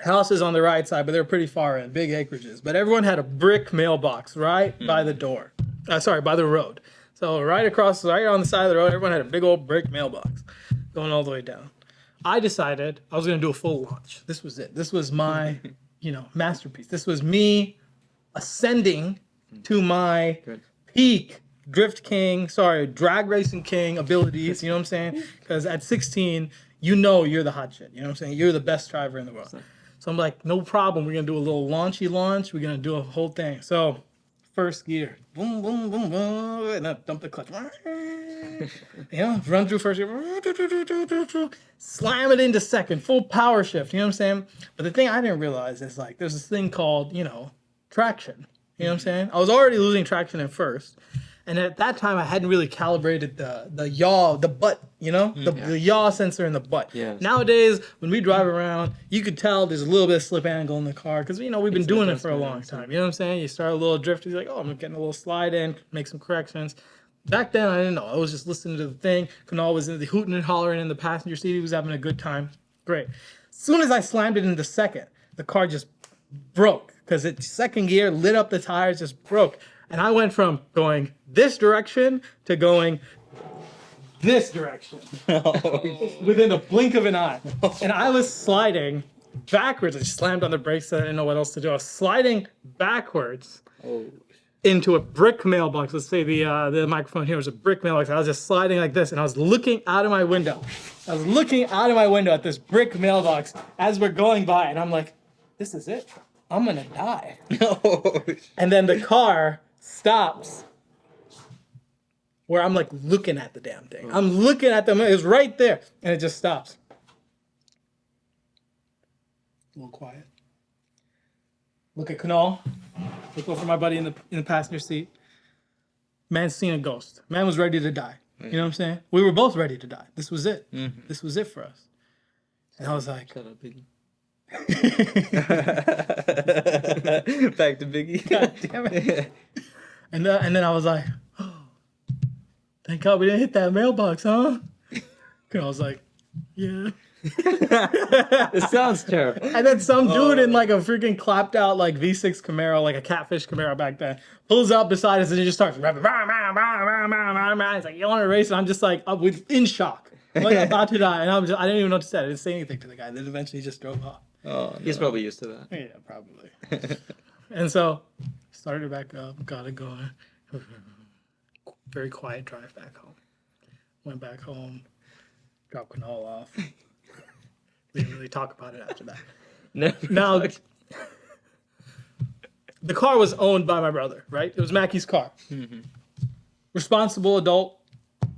Houses on the right side, but they're pretty far in, big acreages. But everyone had a brick mailbox right by the door. By the road. So right on the side of the road, everyone had a big old brick mailbox going all the way down. I decided I was going to do a full launch. This was it. This was my, masterpiece. This was me ascending to my peak drag racing king abilities. You know what I'm saying? Because at 16, you know you're the hot shit. You know what I'm saying? You're the best driver in the world. So I'm like, no problem. We're gonna do a little launchy launch. We're gonna do a whole thing. So first gear, boom, boom, boom, boom, and then dump the clutch. Run through first gear, slam it into second, full power shift. You know what I'm saying? But the thing I didn't realize is like there's this thing called traction. You know what I'm saying? I was already losing traction at first. And at that time, I hadn't really calibrated the yaw, the butt, the yaw sensor in the butt. Yes. Nowadays, when we drive around, you could tell there's a little bit of slip angle in the car because, we've been doing it for a long time. You know what I'm saying? You start a little drift, you're like, oh, I'm getting a little slide in, make some corrections. Back then, I didn't know. I was just listening to the thing. Kunal was in the hooting and hollering in the passenger seat. He was having a good time. Great. As soon as I slammed it into second, the car just broke because its second gear lit up the tires, just broke. And I went from going this direction to going this direction within a blink of an eye. And I was sliding backwards. I slammed on the brakes. I didn't know what else to do. I was sliding backwards into a brick mailbox. Let's say the microphone here was a brick mailbox. I was just sliding like this, and I was looking out of my window. I was looking out of my window at this brick mailbox as we're going by, and I'm like, this is it. I'm going to die. And then the car stops where I'm like looking at the damn thing. I'm looking at them. It was right there. And it just stops. A little quiet. Look at Kunal. Look over my buddy in the passenger seat. Man's seen a ghost. Man was ready to die. You know what I'm saying? We were both ready to die. This was it. Mm-hmm. This was it for us. And I was like... Shut up, Biggie. Back to Biggie. God damn it. And then I was like, oh, thank God we didn't hit that mailbox, huh? And I was like, yeah. It sounds terrible. And then some dude in like a freaking clapped out like V6 Camaro, like a catfish Camaro back then, pulls up beside us and he just starts rapping. He's like, you want to race? And I'm just like, in shock. I'm like about to die. And I didn't even know what to say. I didn't say anything to the guy. Then eventually he just drove off. Oh, no. He's probably used to that. Yeah, probably. And so started back up, got it going. Very quiet drive back home. Went back home, dropped Kunal off. We didn't really talk about it after that. Now, the car was owned by my brother, right? It was Mackie's car. Mm-hmm. Responsible adult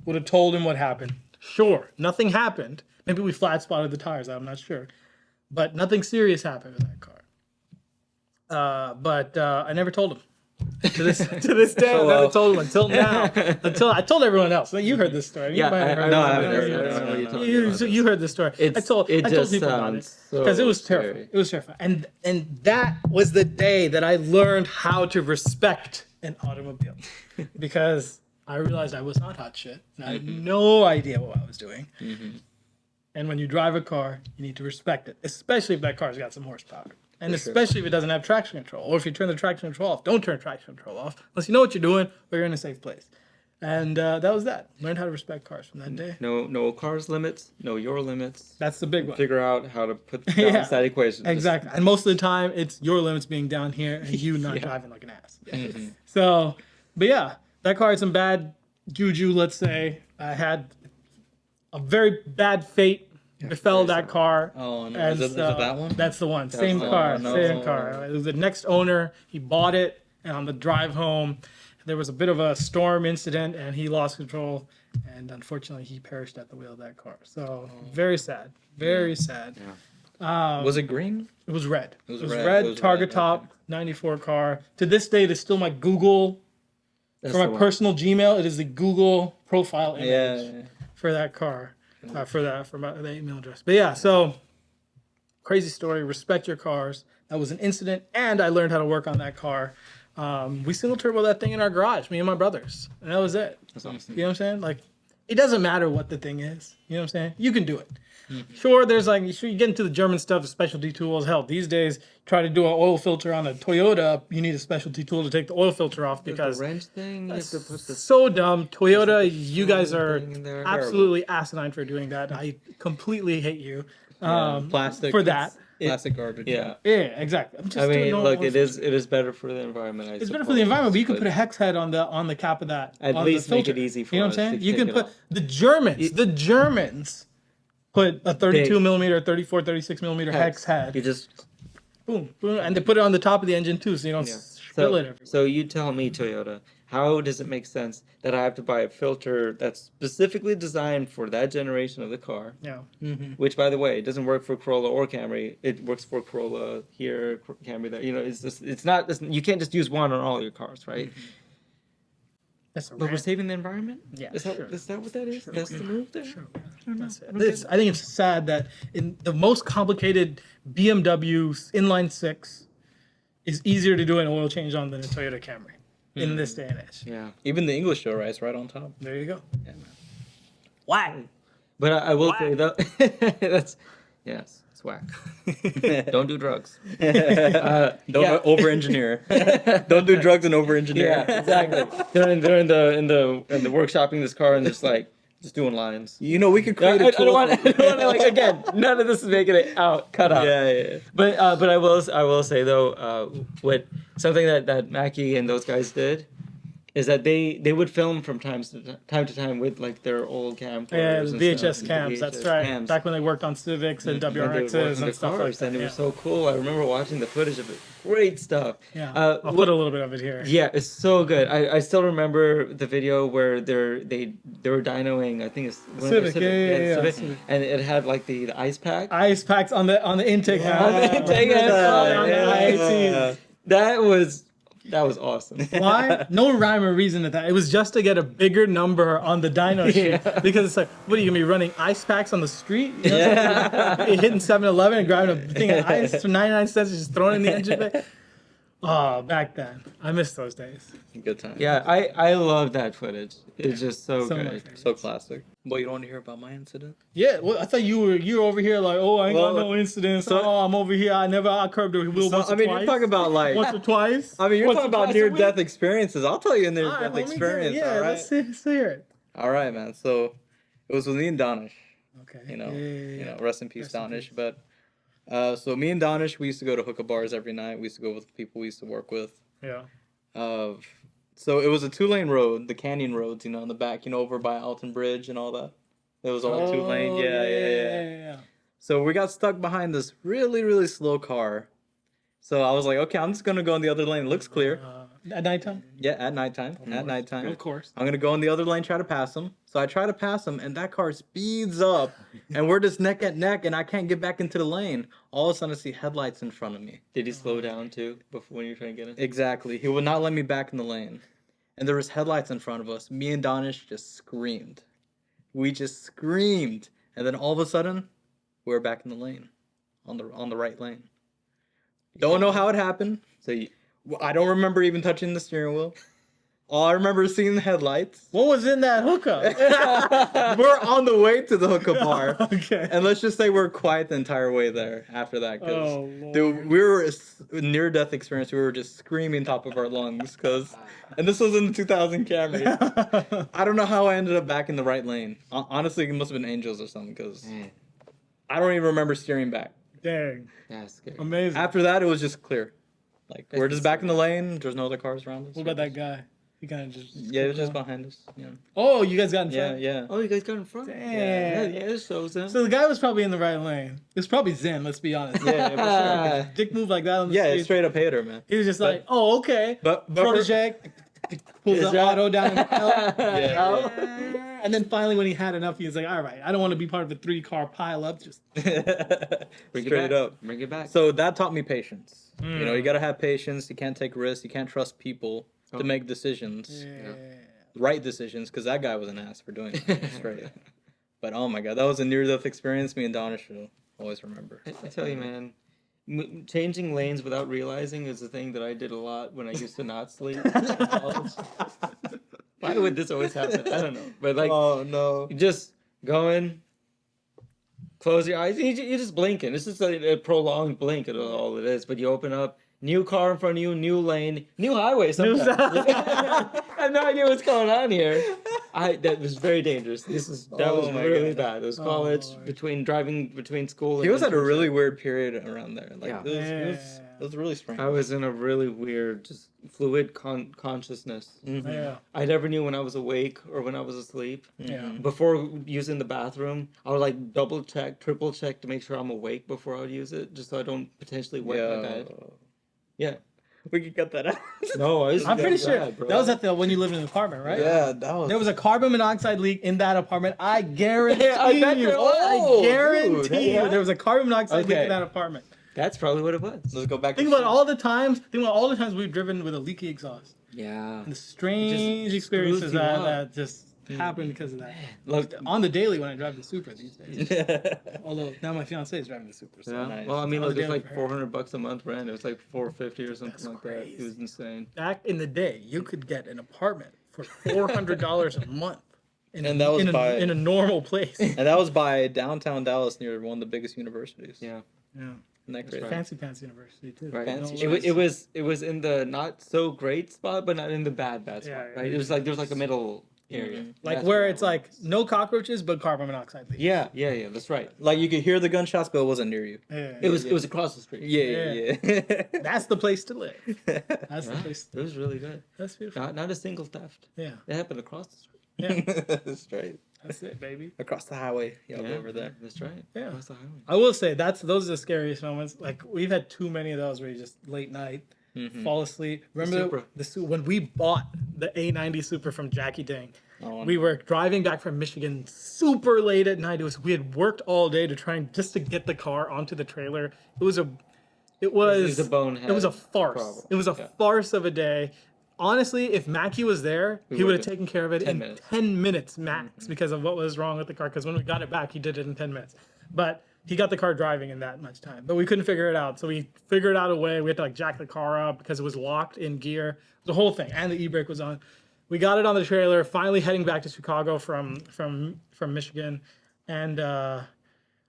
would have told him what happened. Sure, nothing happened. Maybe we flat spotted the tires. I'm not sure. But nothing serious happened with that car. But I never told him. To this day, I never told him until now. Until I told everyone else. You heard this story. Yeah, I haven't heard it. You heard this story. I told people about it because it was terrifying. It was terrifying. And that was the day that I learned how to respect an automobile because I realized I was not hot shit and I had no idea what I was doing. Mm-hmm. And when you drive a car, you need to respect it, especially if that car's got some horsepower. And especially if it doesn't have traction control. Or if you turn the traction control off. Don't turn traction control off unless you know what you're doing or you're in a safe place. And that was that. Learned how to respect cars from that day. No cars limits. Know your limits. That's the big one. Figure out how to put balance that equation. Exactly. And most of the time, it's your limits being down here and you not driving like an ass. Mm-hmm. So, but yeah, that car had some bad juju, let's say. I had a very bad fate. Befell that car. Oh no! Is it that one? That's the one. Same car. It was the next owner. He bought it, and on the drive home, there was a bit of a storm incident, and he lost control, and unfortunately, he perished at the wheel of that car. So very sad. Very sad. Yeah. Was it green? It was red. It was red. Targa top, 94 car. To this day, it is still my Google. For my personal Gmail, it is the Google profile image for that car. For the email address. But yeah, so crazy story. Respect your cars. That was an incident, and I learned how to work on that car. We single turbo that thing in our garage, me and my brothers, and that was it. That's awesome. You know what I'm saying? Like, it doesn't matter what the thing is. You know what I'm saying? You can do it. Mm-hmm. Sure, you get into the German stuff, the specialty tools. Hell, these days, try to do an oil filter on a Toyota, you need a specialty tool to take the oil filter off because the wrench thing. You have to put so dumb. Toyota, you guys are absolutely asinine for doing that. I completely hate you. Plastic for that. Plastic garbage. Yeah, exactly. Look, it is better for the environment. It's better for the environment, but you can put a hex head on the cap of that. At least make it easy for us. You know what I'm saying? You can put the Germans put a 32 millimeter, 34, 36 millimeter hex head. You just Boom, boom, and they put it on the top of the engine too, so you don't spill it everywhere. So you tell me, Toyota, how does it make sense that I have to buy a filter that's specifically designed for that generation of the car? Yeah. Which, by the way, doesn't work for Corolla or Camry. It works for Corolla here, Camry there. You know, it's not. You can't just use one on all your cars, right? That's But we're saving the environment. Yeah, Is that what that is? That's the move there. I think it's sad that in the most complicated BMW inline six is easier to do an oil change on than a Toyota Camry in this day and age. Yeah. Even the English show rides right on top. There you go. Yeah, man. Whack. But I will say that that's it's whack. Don't do drugs. Don't over-engineer. Don't do drugs and over-engineer. Yeah, exactly. They're in the workshopping this car and just doing lines. You know, we could create a I tool. don't want to again. None of this is making it out. Cut out. Yeah. But I will say though, what something that Mackie and those guys did is that they would film from time to time with like their old camcorders. Yeah, and VHS stuff, cams. That's right. cams. Back when they worked on Civics and And they would work WRXs on and the stuff like cars, that. and it Yeah. was so cool. I remember watching the footage of it. Great stuff. Yeah. Uh, I'll put a little bit of it here. Yeah, it's so good. I still remember the video where they were dynoing. I think it's Civic, yeah. Civic, Civic. and it had like the ice pack. Ice packs on the intake. On the intake, That was awesome. Why? No rhyme or reason to that. It was just to get a bigger number on the dyno sheet. Yeah. Because it's like, what are you gonna be running ice packs on the street? You know? You're hitting 7-Eleven and grabbing a thing of ice for 99 cents and just throwing it in the engine bay. Oh, back then. I miss those days. Good time. Yeah, I love that footage. It's just so So good. much. So classic. Well, you don't want to hear about my incident? Yeah, well, I thought you were over here like, oh, I ain't got Well, no incidents. so- I'm over here. I curbed the wheel once or twice. you're talking about like. once or twice. I mean, you're Once talking or about twice a week. near-death experiences. I'll tell you a All right, near-death well, let me hear it. experience. Yeah, all right. let's hear it. All right, man. So it was with me and Donish. Okay. You know, Yeah. rest in peace, Rest in Donish. But so me and Donish, we used to go to hookah bars every night. We used to go with the people we used to work with. Yeah. So it was a 2-lane road, the canyon roads, you know, in the back, you know, over by Alton Bridge and all that. It was all 2-lane. Yeah. So we got stuck behind this really, really slow car. So I was like, okay, I'm just gonna go in the other lane. It looks clear. At nighttime? Yeah, at nighttime. At nighttime. Of course. I'm gonna go in the other lane, try to pass him. So I try to pass him, and that car speeds up, and we're just neck at neck, and I can't get back into the lane. All of a sudden, I see headlights in front of me. Did he slow down too before when you were trying to get in? Exactly. He would not let me back in the lane, and there was headlights in front of us. Me and Donish just screamed. We just screamed, and then all of a sudden, we were back in the lane, on the right lane. Don't know how it happened. So you, I don't remember even touching the steering wheel. All I remember is seeing the headlights. What was in that hookup? We're on the way to the hookah bar. Okay. And let's just say we're quiet the entire way there after that. Oh, Dude, we were a near-death experience. We were just screaming top of our lungs. And this was in the 2000 Camry. I don't know how I ended up back in the right lane. Honestly, it must have been angels or something because I don't even remember steering back. Dang. that's scary. Amazing. After that, it was just clear. Like, we're just back in the lane. There's no other cars around us. What about that guy? He kind of just... Yeah, it was just behind us. Yeah, Oh, you guys got in front? yeah. Oh, you guys got in front. Damn. Yeah, this shows them. So the guy was probably in the right lane. It was probably Zen, let's be honest. Yeah, for sure. Dick move like that on the Yeah, street. straight up hater, man. He was just like, oh, okay. But Protege. Pulls the that- auto down in the L. Yeah. And then finally, when he had enough, he was like, all right, I don't want to be part of a 3-car pileup. Just Straight up. Bring it back. So that taught me patience. You know, you gotta have patience. You can't take risks. You can't trust people to make decisions, right decisions. Because that guy was an ass for doing it. Straight. But oh my god, that was a near-death experience. Me and Donna should always remember. I tell you, man, changing lanes without realizing is a thing that I did a lot when I used to not sleep in college. Why would this always happen? I don't know. But like, Oh no. you just going, close your eyes, you're just blinking. It's just a prolonged blink of all it is. But you open up, new car in front of you, new lane, new highway sometimes. I have no idea what's going on here. That was very dangerous. That Oh was my really God. bad. It was college Lord. driving between school. He and was at a internship. really weird period around there. Like Yeah. it was really strange. I was in a really weird, just fluid consciousness. Mhm. Yeah. I never knew when I was awake or when I was asleep. Yeah. Before using the bathroom, I would like double check, triple check to make sure I'm awake before I would use it, just so I don't potentially wet my bed. Yeah. We could cut that out. No, I'm pretty sure bad, bro. that was at the when you lived in an apartment, right? Yeah, that was. There was a carbon monoxide leak in that apartment. I guarantee I bet you. there was. I guarantee Dude, you yeah. there was a carbon monoxide leak Okay. in that apartment. That's probably what it was. Let's go back. Think about all the times. Think about all the times we've driven with a leaky exhaust. Yeah. And the strange Just experiences screws you up. that just happened because of that. Look, On the daily when I drive the Supra these days. Although now my fiance is driving the Supra. So yeah. nice. Well, I mean, On look, the it's daily like for her. $400 a month rent. It was like $450 or something That's like that. It crazy. was insane. Back in the day, you could get an apartment for $400 a month. And that was in a normal place. and that was by downtown Dallas near one of the biggest universities. Yeah. Yeah. Isn't that crazy? right. Fancy Pants University too. Right. Fancy It was in the not so great spot, but not in the bad spot. Yeah, Right. It was like there was like a middle area. Like That's where what it's I like no cockroaches but carbon monoxide leak. Yeah. That's right. Like you could hear the gunshots, but it wasn't near you. Yeah. It was across the street. Yeah. That's the place to live. That's the Yeah, place. it was really good. That's beautiful. Not a single theft. Yeah. It happened across the street. Yeah. Straight That's it, baby. across the highway. Y'all go over there. That's right. Yeah. Across the highway. I will say those are the scariest moments. Like we've had too many of those where you just late night fall asleep. Remember when we bought the A90 Supra from Jackie Dang? Oh, We were driving back from Michigan super late at night. We had worked all day to try and just to get the car onto the trailer. It was a bonehead It was a farce. problem. It was a farce of a day. Honestly, if Mackie was there, he would have taken care of it 10 in minutes. 10 minutes max because of what was wrong with the car. Because when we got it back, he did it in 10 minutes. But he got the car driving in that much time. But we couldn't figure it out. So we figured out a way. We had to like jack the car up because it was locked in gear. The whole thing. And the e-brake was on. We got it on the trailer, finally heading back to Chicago from Michigan. And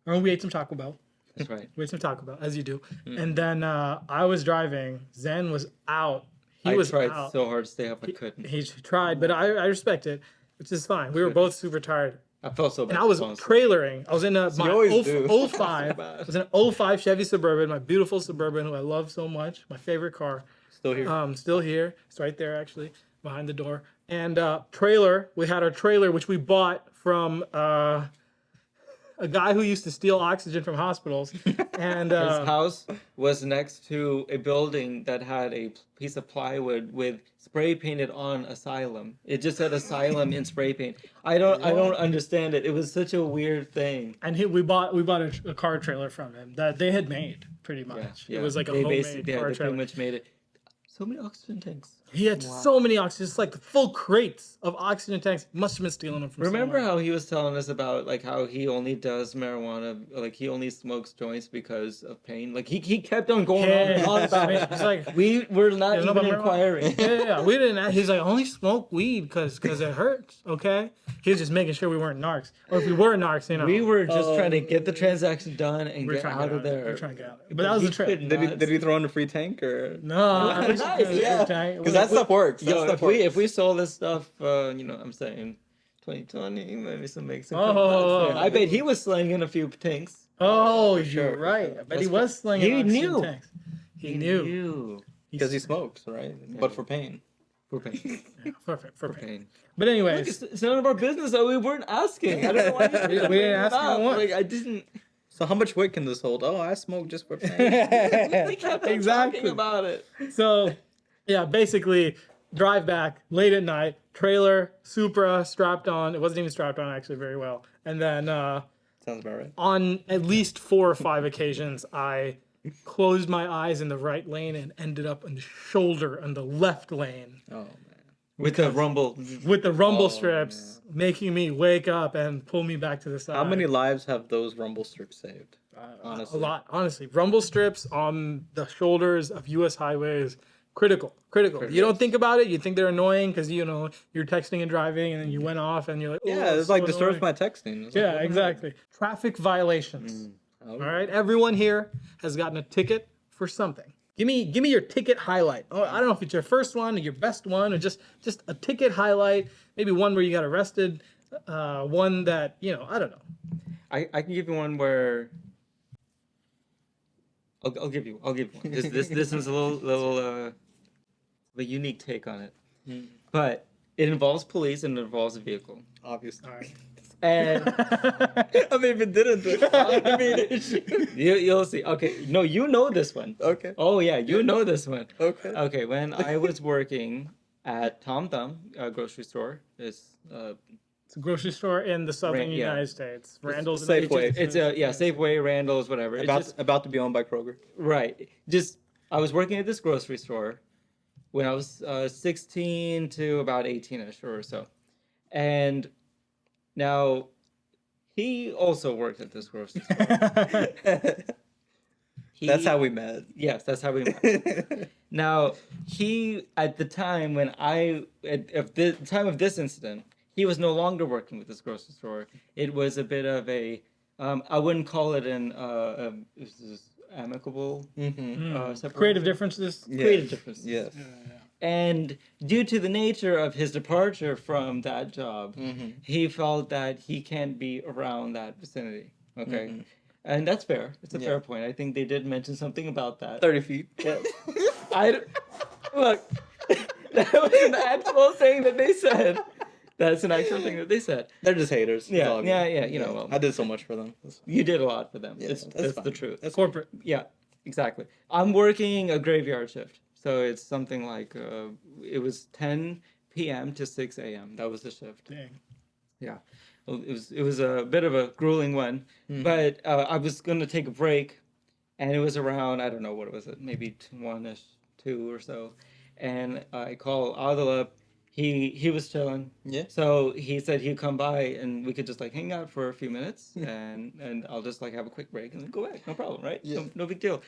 we ate some Taco Bell. That's right. We ate some Taco Bell, as you do. And then I was driving. Zen was out. He was tried out. so hard to stay up, I couldn't. He tried, but I respect it, which is fine. We were both super tired. I felt so bad. And I was falling asleep. trailering. I was in my always do. 05. bad. I was in an 05 Chevy Suburban, my beautiful Suburban, who I love so much. My favorite car. Still here. Still here. It's right there, actually, behind the door. And trailer. We had our trailer, which we bought from a guy who used to steal oxygen from hospitals. And His house was next to a building that had a piece of plywood with spray painted on asylum. It just said asylum in spray paint. I don't understand it. It was such a weird thing. And we bought a car trailer from him that they had made pretty much. Yeah. It was like a They homemade basically car they trailer. pretty much made it. So many oxygen tanks. He had so many oxygen, just like full crates of oxygen tanks. Must have been stealing them from Remember somewhere. how he was telling us about like how he only does marijuana, like he only smokes joints because of pain. Like he kept on going on and on about it. He's like, We were not There's no even marijuana. inquiring. yeah. We didn't. He's like, I only smoke weed because it hurts. Okay. He was just making sure we weren't narcs, or if we were narcs, you know. We were just trying to get the transaction done and We're get trying to out get of there. We're trying to get out. But that was the trip. Did he throw in a free tank or? No, I wish Nice, yeah. Because that stuff works. That Yo, stuff if we sold this stuff, I'm saying 2020, maybe some make some. Oh. I bet he was slinging a few tanks. Oh, you're sure, right. for I bet he was slinging He oxygen knew. tanks. He knew. Because he smokes, right? But for pain. For pain. For For pain. pain. But anyways, It's none of our business that we weren't asking. I don't know why you We didn't ask him once. Like I didn't. So how much weight can this hold? Oh, I smoke just for pain. We kept on Exactly. talking about it. so yeah, basically drive back late at night, trailer, Supra strapped on. It wasn't even strapped on actually very well. And then Sounds about right. on at least 4 or 5 occasions, I closed my eyes in the right lane and ended up on the shoulder on the left lane Oh man. With the rumble. with the rumble Oh, strips making me wake up and pull me back to the side. How many lives have those rumble strips saved? Honestly. A lot, honestly. Rumble strips on the shoulders of U.S. highways, critical. You don't think about it. You think they're annoying because you're texting and driving, and then you went off, and you're like, oh, Yeah, it's so like disturbs annoying. my texting. It's Yeah, like, exactly. Traffic violations. Oh. All right, everyone here has gotten a ticket for something. Give me your ticket highlight. Oh, I don't know if it's your first one or your best one or just a ticket highlight. Maybe one where you got arrested. One that I don't know. I can give you one where. I'll give you one. This is a little a unique take on it, but it involves police and it involves a vehicle. Obviously. All right. And I mean, if it didn't, I mean, you'll see. Okay, no, you know this one. okay. Oh yeah, you know this one. Okay. Okay, when I was working at Tom Thumb grocery store, It's a grocery store in the southern Yeah. United States. Randall's. Safeway. it's a Safeway, Randall's, whatever. It's About to be owned by Kroger. right. Just I was working at this grocery store when I was 16 to about 18ish or so, and now he also worked at this grocery store. That's how we met. Yes, that's how we met. Now, he, at the time when at the time of this incident, he was no longer working with this grocery store. It was a bit of a, I wouldn't call it amicable separation. Creative differences. Creative differences. Yes. And due to the nature of his departure from that job, he felt that he can't be around that vicinity. Okay. And that's fair. It's a fair point. I think they did mention something about that. 30 feet. Yeah. Look, that was an actual thing that they said. That's an actual thing that they said. They're just haters. It's Yeah, all good. yeah. You know, well, I did so much for them. you did a lot for them. Yeah, That's that's the fine. truth. That's Corporate. Yeah, exactly. I'm working a graveyard shift, so it's something like it was 10 p.m. to 6 a.m. That was the shift. Dang. Yeah, well, it was a bit of a grueling one, but I was going to take a break, and it was around, I don't know, what was it, maybe 1-ish, 2 or so, and I call Adil up. He was chilling. Yeah. So he said he'd come by and we could just like hang out for a few minutes and I'll just like have a quick break and then go back. No problem, right? Yeah. No big deal.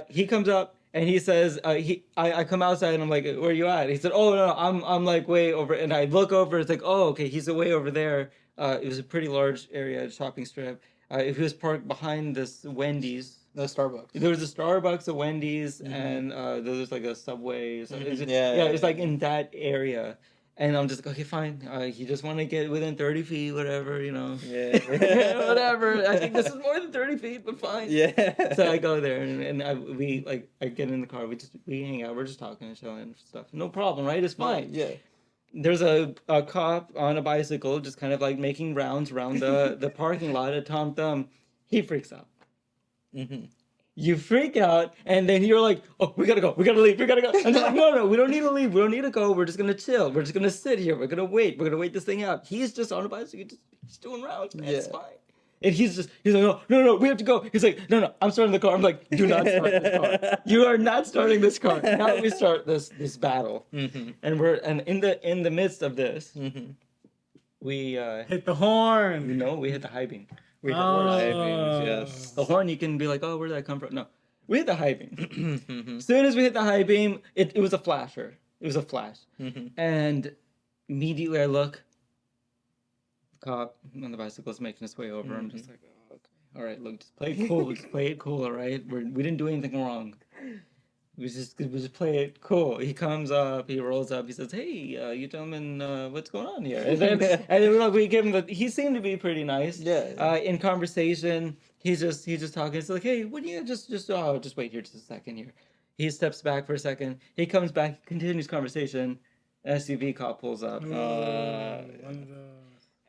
He comes up and he says I come outside and I'm like, where are you at? He said, oh no, I'm like way over, and I look over. It's like, oh okay, he's way over there. It was a pretty large area, shopping strip. He was parked behind this Wendy's. No Starbucks. There was a Starbucks, a Wendy's, and there was like a Subway. So it's like in that area. And I'm just like, okay, fine. You just want to get within 30 feet, whatever, you know. Yeah. Whatever. I think this is more than 30 feet, but fine. Yeah. So I go there and I get in the car. We hang out. We're just talking and showing and stuff. No problem, right? It's fine. Yeah. There's a cop on a bicycle just kind of like making rounds around the parking lot at Tom Thumb. He freaks out. You freak out, and then you're like, oh, we gotta go, we gotta leave, we gotta go. And they're like, no, we don't need to leave, we don't need to go, we're just gonna chill, we're just gonna sit here, we're gonna wait this thing out. He's just on a bicycle, he's doing rounds, man, it's fine. And he's like, no, we have to go. He's like, no, I'm starting the car. I'm like, do not start this car. You are not starting this car. Now we start this battle. And we're in the midst of this, we Hit the horn. we hit the high beam. We hit Yes. the horn, you can be like, oh, where did that come from? No, we hit the high beam. As soon as we hit the high beam, it was a flasher. It was a flash. And immediately I look, the cop on the bicycle is making his way over. I'm just like, oh, okay. All right, look, just play it cool. Just play it cool, all right? We didn't do anything wrong. We just play it cool. He comes up, he rolls up, he says, hey, you gentlemen, what's going on here? And then we give him he seemed to be pretty nice. Yeah. In conversation, he's just talking. It's like, hey, what do you just wait here just a second here. He steps back for a second. He comes back, continues conversation. SUV cop pulls up.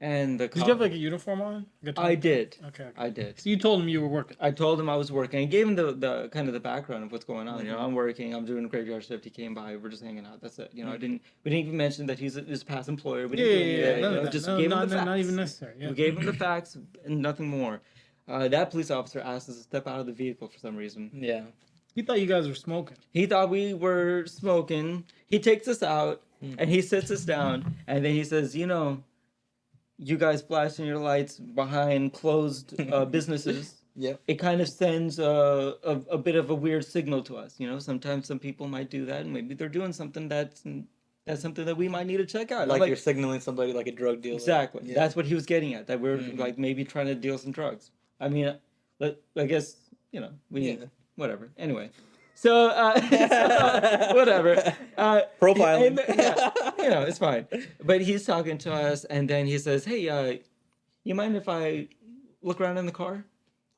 And the cop, Did you have like a uniform on? I did. Okay. I did. So you told him you were working. I told him I was working. I gave him the kind of the background of what's going on. You know, I'm working. I'm doing a graveyard shift. He came by. We're just hanging out. That's it. You know, we didn't even mention that he's his past employer. We didn't do any of that, None you of know, that. just No, gave him the facts. not even necessary. Yeah. We gave him the facts and nothing more. That police officer asked us to step out of the vehicle for some reason. Yeah. He thought you guys were smoking. He thought we were smoking. He takes us out and he sits us down and then he says, you know, you guys flashing your lights behind closed businesses. Yep. It kind of sends a bit of a weird signal to us. You know, sometimes some people might do that and maybe they're doing something that's something that we might need to check out. Like you're signaling somebody like a drug dealer. Exactly. Yeah. That's what he was getting at, that we're like maybe trying to deal some drugs. I mean, I guess, you know, whatever. Anyway, So, whatever. Profiling. Yeah, it's fine. But he's talking to us, and then he says, "Hey, you mind if I look around in the car?"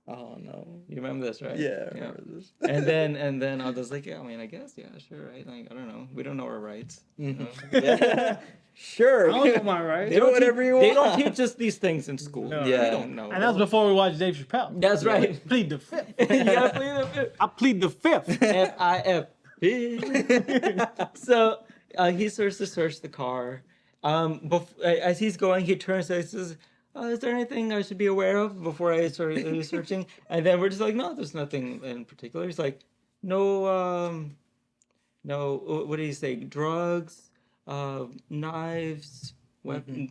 Oh no. You remember this, right? Yeah, I remember this. And then I was like, yeah, I mean, I guess, yeah, sure, right? Like, I don't know. We don't know our rights. You know? Yeah. Sure. I don't know my right. Do whatever you want. They don't teach us these things in school. No. Yeah. We don't know. And that was before we watched Dave Chappelle. That's right. Plead the fifth. Yeah, plead the fifth. I plead the fifth. F-I-F. So he starts to search the car. As he's going, he turns and says, is there anything I should be aware of before I start searching? And then we're just like, no, there's nothing in particular. He's like, no, what did he say? Drugs, knives,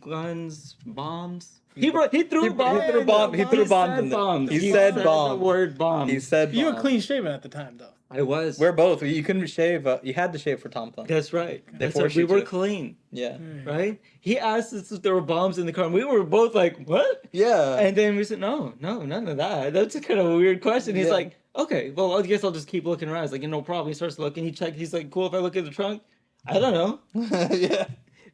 guns, bombs. He threw bombs. He threw bombs in there. bombs. He said the bombs. word bomb. He said You were bombs. clean shaven at the time, though. I was. We're both. You couldn't shave. You had to shave for Tom Thumb. That's right. They That's right. forced We you were to. clean, Yeah. right? He asked us if there were bombs in the car, and we were both like, "What?" Yeah. And then we said, "No, none of that." That's a kind of a weird question. He's Yeah. like, "Okay, well, I guess I'll just keep looking around." He's like, "No problem." He starts looking. He checked. He's like, "Cool if I look in the trunk." I don't know. Yeah.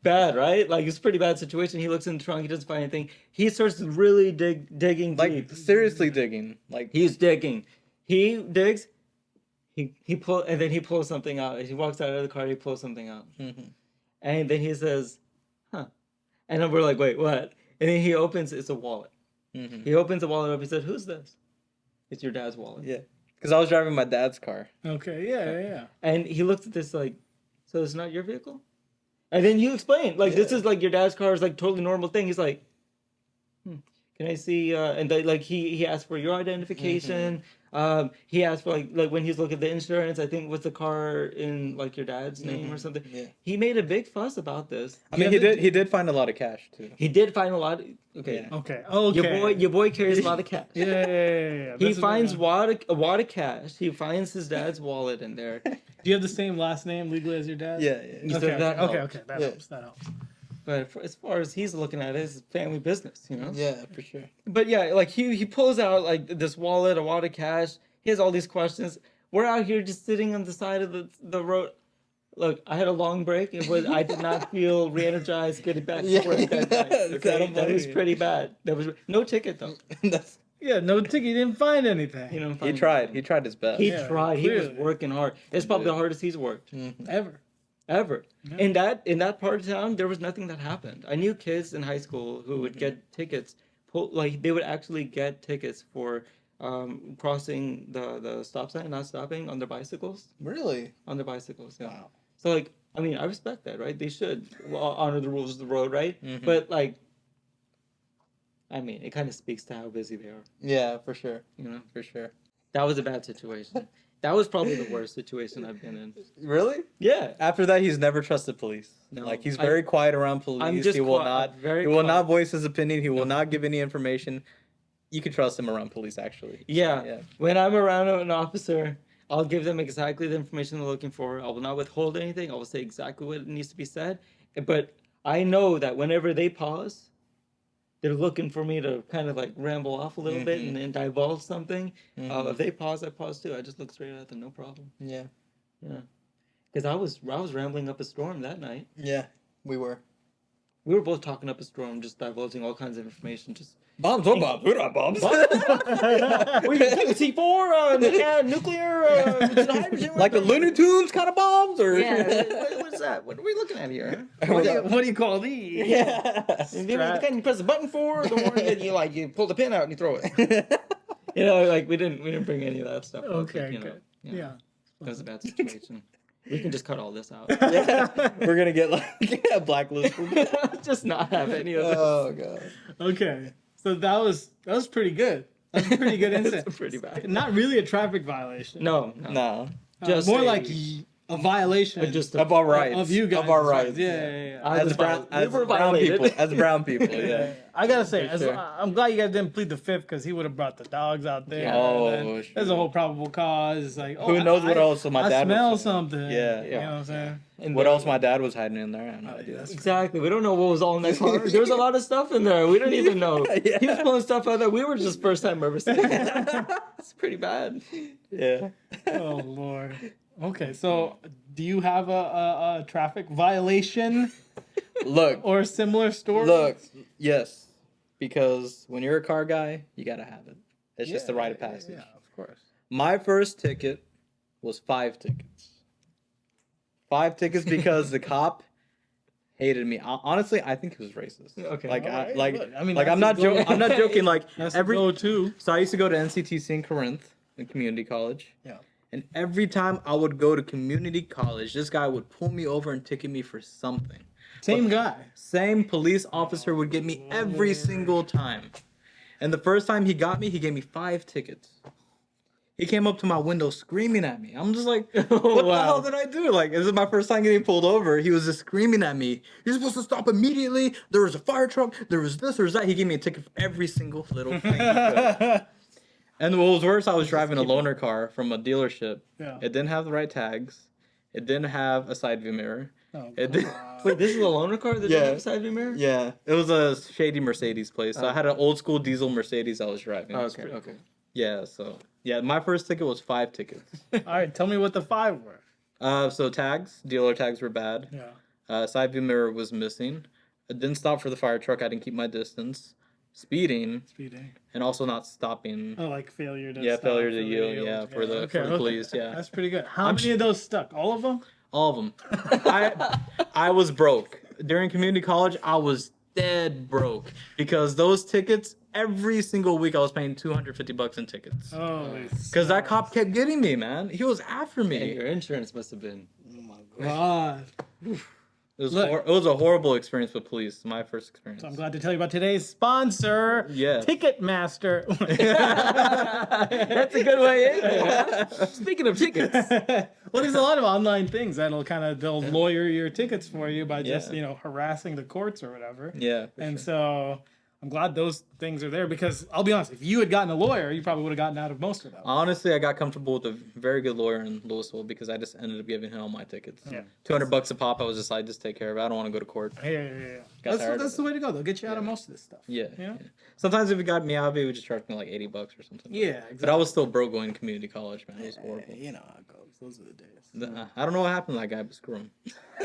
Bad, right? Like it's a pretty bad situation. He looks in the trunk. He doesn't find anything. He starts really digging Like deep. seriously digging. Like He's digging. He digs. He pull and then he pulls something out. He walks out of the car. He pulls something out, and then he says, "Huh," and then we're like, "Wait, what?" And then he opens. It's a wallet. He opens the wallet up. He said, "Who's this?" It's your dad's wallet. yeah. Because I was driving my dad's car. Okay, yeah. And he looked at this like, "So it's not your vehicle?" And then you explain like this is like your dad's car is like totally normal thing. He's like, "Can I see?" And like he asked for your identification. He asked for like when he's looking at the insurance. I think was the car in like your dad's name or something. Yeah. He made a big fuss about this. I mean, he did find a lot of cash too. He did find a lot. Okay. Yeah. Okay. Your boy carries a lot of cash. Yeah. He This is- finds a wad of cash. He finds his dad's wallet in there. Do you have the same last name legally as your dad? Yeah. You Yeah. said that helped. Okay. That Yeah. helps. That helps. But as far as he's looking at it, it's family business, you know? Yeah, for sure. But yeah, like he pulls out like this wallet, a wad of cash. He has all these questions. We're out here just sitting on the side of the road. Look, I had a long break. I did not feel re-energized getting back to work that night. Okay? That was pretty bad. That was no ticket though. That's, Yeah, no ticket. You didn't find anything. You know, he tried. He tried his best. He Yeah, tried. He was clearly. working hard. It's probably the hardest he's worked Ever. ever. In that part of town, there was nothing that happened. I knew kids in high school who would get tickets. Like they would actually get tickets for crossing the stop sign, not stopping on their bicycles. Really? On their bicycles, yeah. Wow. So like, I mean, I respect that, right? They should honor the rules of the road, right? Mhm. But like, I mean, it kind of speaks to how busy they are. Yeah, for sure. You know, For sure. that was a bad situation. That was probably the worst situation I've been in. Really? Yeah. After that, he's never trusted police. No, Like he's very quiet around I'm police. just He will qui- not. very He will quiet. not voice his opinion. He will not give any information. You can trust him around police, actually. Yeah. Yeah. When I'm around an officer, I'll give them exactly the information they're looking for. I will not withhold anything. I will say exactly what needs to be said. But I know that whenever they pause, they're looking for me to kind of like ramble off a little bit and divulge something. If they pause, I pause too. I just look straight at them, no problem. Yeah. Yeah. Because I was rambling up a storm that night. Yeah. We were. We were both talking up a storm, just divulging all kinds of information. Just Bombs? What bombs? We're not bombs. we C4, nuclear, hydrogen. Like the Looney Tunes kind of bombs, or Yeah, what's that? What are we looking at here? What do you call these? yeah. And then the kind you press the button for, the one that you pull the pin out and you throw it. You know, like we didn't bring any of that stuff. Okay, you know, good. Yeah. That was a bad situation. We can just cut all this out. We're gonna get like a blacklist. Just not have any of this. Oh god. Okay. So that was pretty good. That was a pretty good incident. It's pretty bad. Not really a traffic violation. No. No. Just more a- like a violation Just Of our rights. of you guys. Of our rights. Yeah. As brown people. As brown people, yeah. I gotta say, sure. I'm glad you guys didn't plead the fifth because he would have brought the dogs out there. Yeah. Oh, and then sure. there's a whole probable cause. Like, oh, Who knows what else my I dad was smell saying. something. Yeah. You know what I'm saying? And What then- else my dad was hiding in there? I have no idea. that's- Exactly. We don't know what was all in that car. There was a lot of stuff in there. We don't even know. Yeah. He was pulling stuff out that we were just first time ever seeing. It's pretty bad. Yeah. Oh Lord. Okay, so do you have a traffic violation Look, or a similar story? yes. Because when you're a car guy, you gotta have it. It's just the rite of passage. Yeah, of course. My first ticket was 5 tickets. 5 tickets because the cop hated me. Honestly, I think he was racist. Okay. Like, Alright, like, look, I mean, like that's I'm not a go- joking. I'm not joking. Like That's every. every go-to. So I used to go to NCTC in Corinth, in community college. Yeah. And every time I would go to community college, this guy would pull me over and ticket me for something. Same guy. Same police officer would get me every single time. And the first time he got me, he gave me 5 tickets. He came up to my window screaming at me. I'm just like, what the wow. hell did I do? Like, this is my first time getting pulled over. He was just screaming at me. You're supposed to stop immediately. There was a fire truck. There was this, there was that. He gave me a ticket for every single little thing he could. And what was worse, I was driving a loaner car from a dealership. Yeah. It didn't have the right tags. It didn't have a side view mirror. Oh, It did. Wait, this is a loaner car that Yeah. didn't have a side view mirror? Yeah, it was a shady Mercedes place. So I had an old school diesel Mercedes I was driving. It was Okay, pretty okay. cool. Yeah, so yeah, my first ticket was 5 tickets. All right, tell me what the 5 were. So tags, dealer tags were bad. Yeah. Side view mirror was missing. I didn't stop for the fire truck. I didn't keep my distance. Speeding Speeding. and also not stopping. Oh, like failure to Yeah, stop failure for to the yield. yield. Yeah, for the police. Yeah, That's pretty good. How many of those stuck? All of them? all of them. I was broke during community college. I was dead broke because those tickets every single week I was paying $250 in tickets. Holy Because that cop kept getting me, man. He was after And me. your insurance must have been. God. It was, Look. it was a horrible experience with police. My first experience. So I'm glad to tell you about today's sponsor, Yeah. Ticketmaster. That's a good way in. Speaking of tickets. Well, there's a lot of online things that'll they'll lawyer your tickets for you by just, Yeah. harassing the courts or whatever. Yeah. for And sure. so I'm glad those things are there because I'll be honest, if you had gotten a lawyer, you probably would have gotten out of most of them. Honestly, I got comfortable with a very good lawyer in Louisville because I just ended up giving him all my tickets. Yeah. $200 a pop. I was just like, just take care of it. I don't want to go to court. Yeah. Got tired That's of the way to go. They'll get you out of most of this stuff. Yeah. You know? yeah. Sometimes if it got me out of it, it would just charge me like $80 or something. Yeah, exactly. But I was still broke going to community college, man. It was horrible. You know how it goes. Those are the days. I don't know what happened to that guy, but screw him.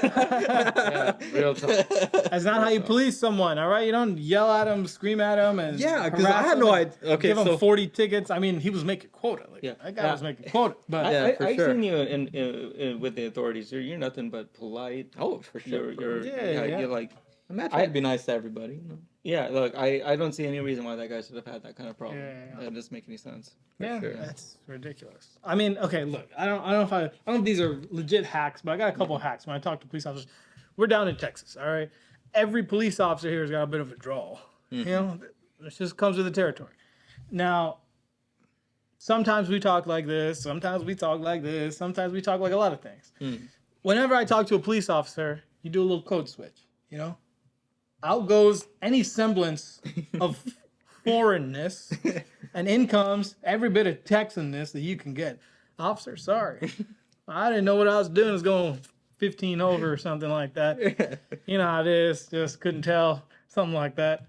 Yeah, real tough. That's not how you police someone, all right? You don't yell at him, scream at him, and Yeah, 'cause I harass had him no and idea- okay, give him so- 40 tickets. I mean, he was making quota. Like, Yeah. that guy was making quota. But Yeah, for I've sure. seen you in with the authorities. You're nothing but polite. Oh, for sure. You're like, Imagine I'd be nice to everybody. You know? yeah. Look, I don't see any reason why that guy should have had that kind of problem. Yeah. That doesn't make any sense. yeah, sure. that's ridiculous. I mean, okay, look, I don't know if these are legit hacks, but I got a couple hacks when I talk to police officers. We're down in Texas, all right? Every police officer here has got a bit of a drawl. You know, it just comes with the territory. Now, sometimes we talk like this, sometimes we talk like this, sometimes we talk like a lot of things. Whenever I talk to a police officer, you do a little code switch, you know? Out goes any semblance of foreignness, and in comes every bit of Texanness that you can get. Officer, sorry. I didn't know what I was doing. I was going 15 over or something like that. You know how it is. Just couldn't tell. Something like that.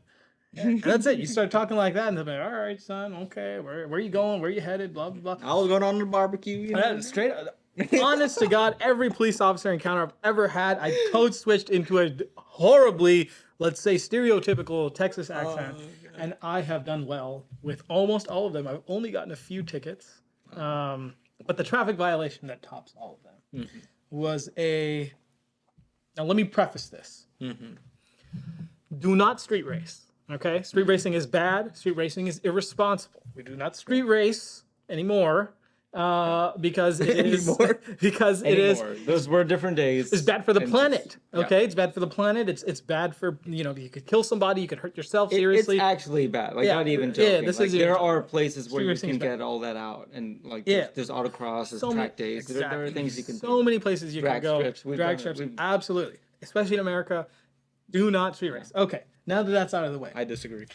And that's it. You start talking like that, and they're like, all right, son, okay, where you going? Where you headed? Blah, blah, blah. I was going on the barbecue. You know? Yeah, straight up. Honest to God, every police officer encounter I've ever had, I code switched into a horribly, let's say, stereotypical Texas accent. And I have done well with almost all of them. I've only gotten a few tickets. But the traffic violation that tops all of them was a. Now, let me preface this. Do not street race. Okay? Street racing is bad. Street racing is irresponsible. We do not street race anymore. because it is because it is. Those were different days. It's bad for the And planet. just- Okay, yeah. it's bad for the planet. It's bad for you could kill somebody, you could hurt yourself It's seriously. actually bad. Like, Yeah, not even yeah, joking. this Like, isn't there even are places where you Serious can things bad. get all that out, and like Yeah. there's autocross, there's So track many- days. There are exactly. things you can So do. many places you can Drag go. strips. We've Drag done it. strips, We've- absolutely. Especially in America, do not street race. Okay, now that that's out of the way. I disagree.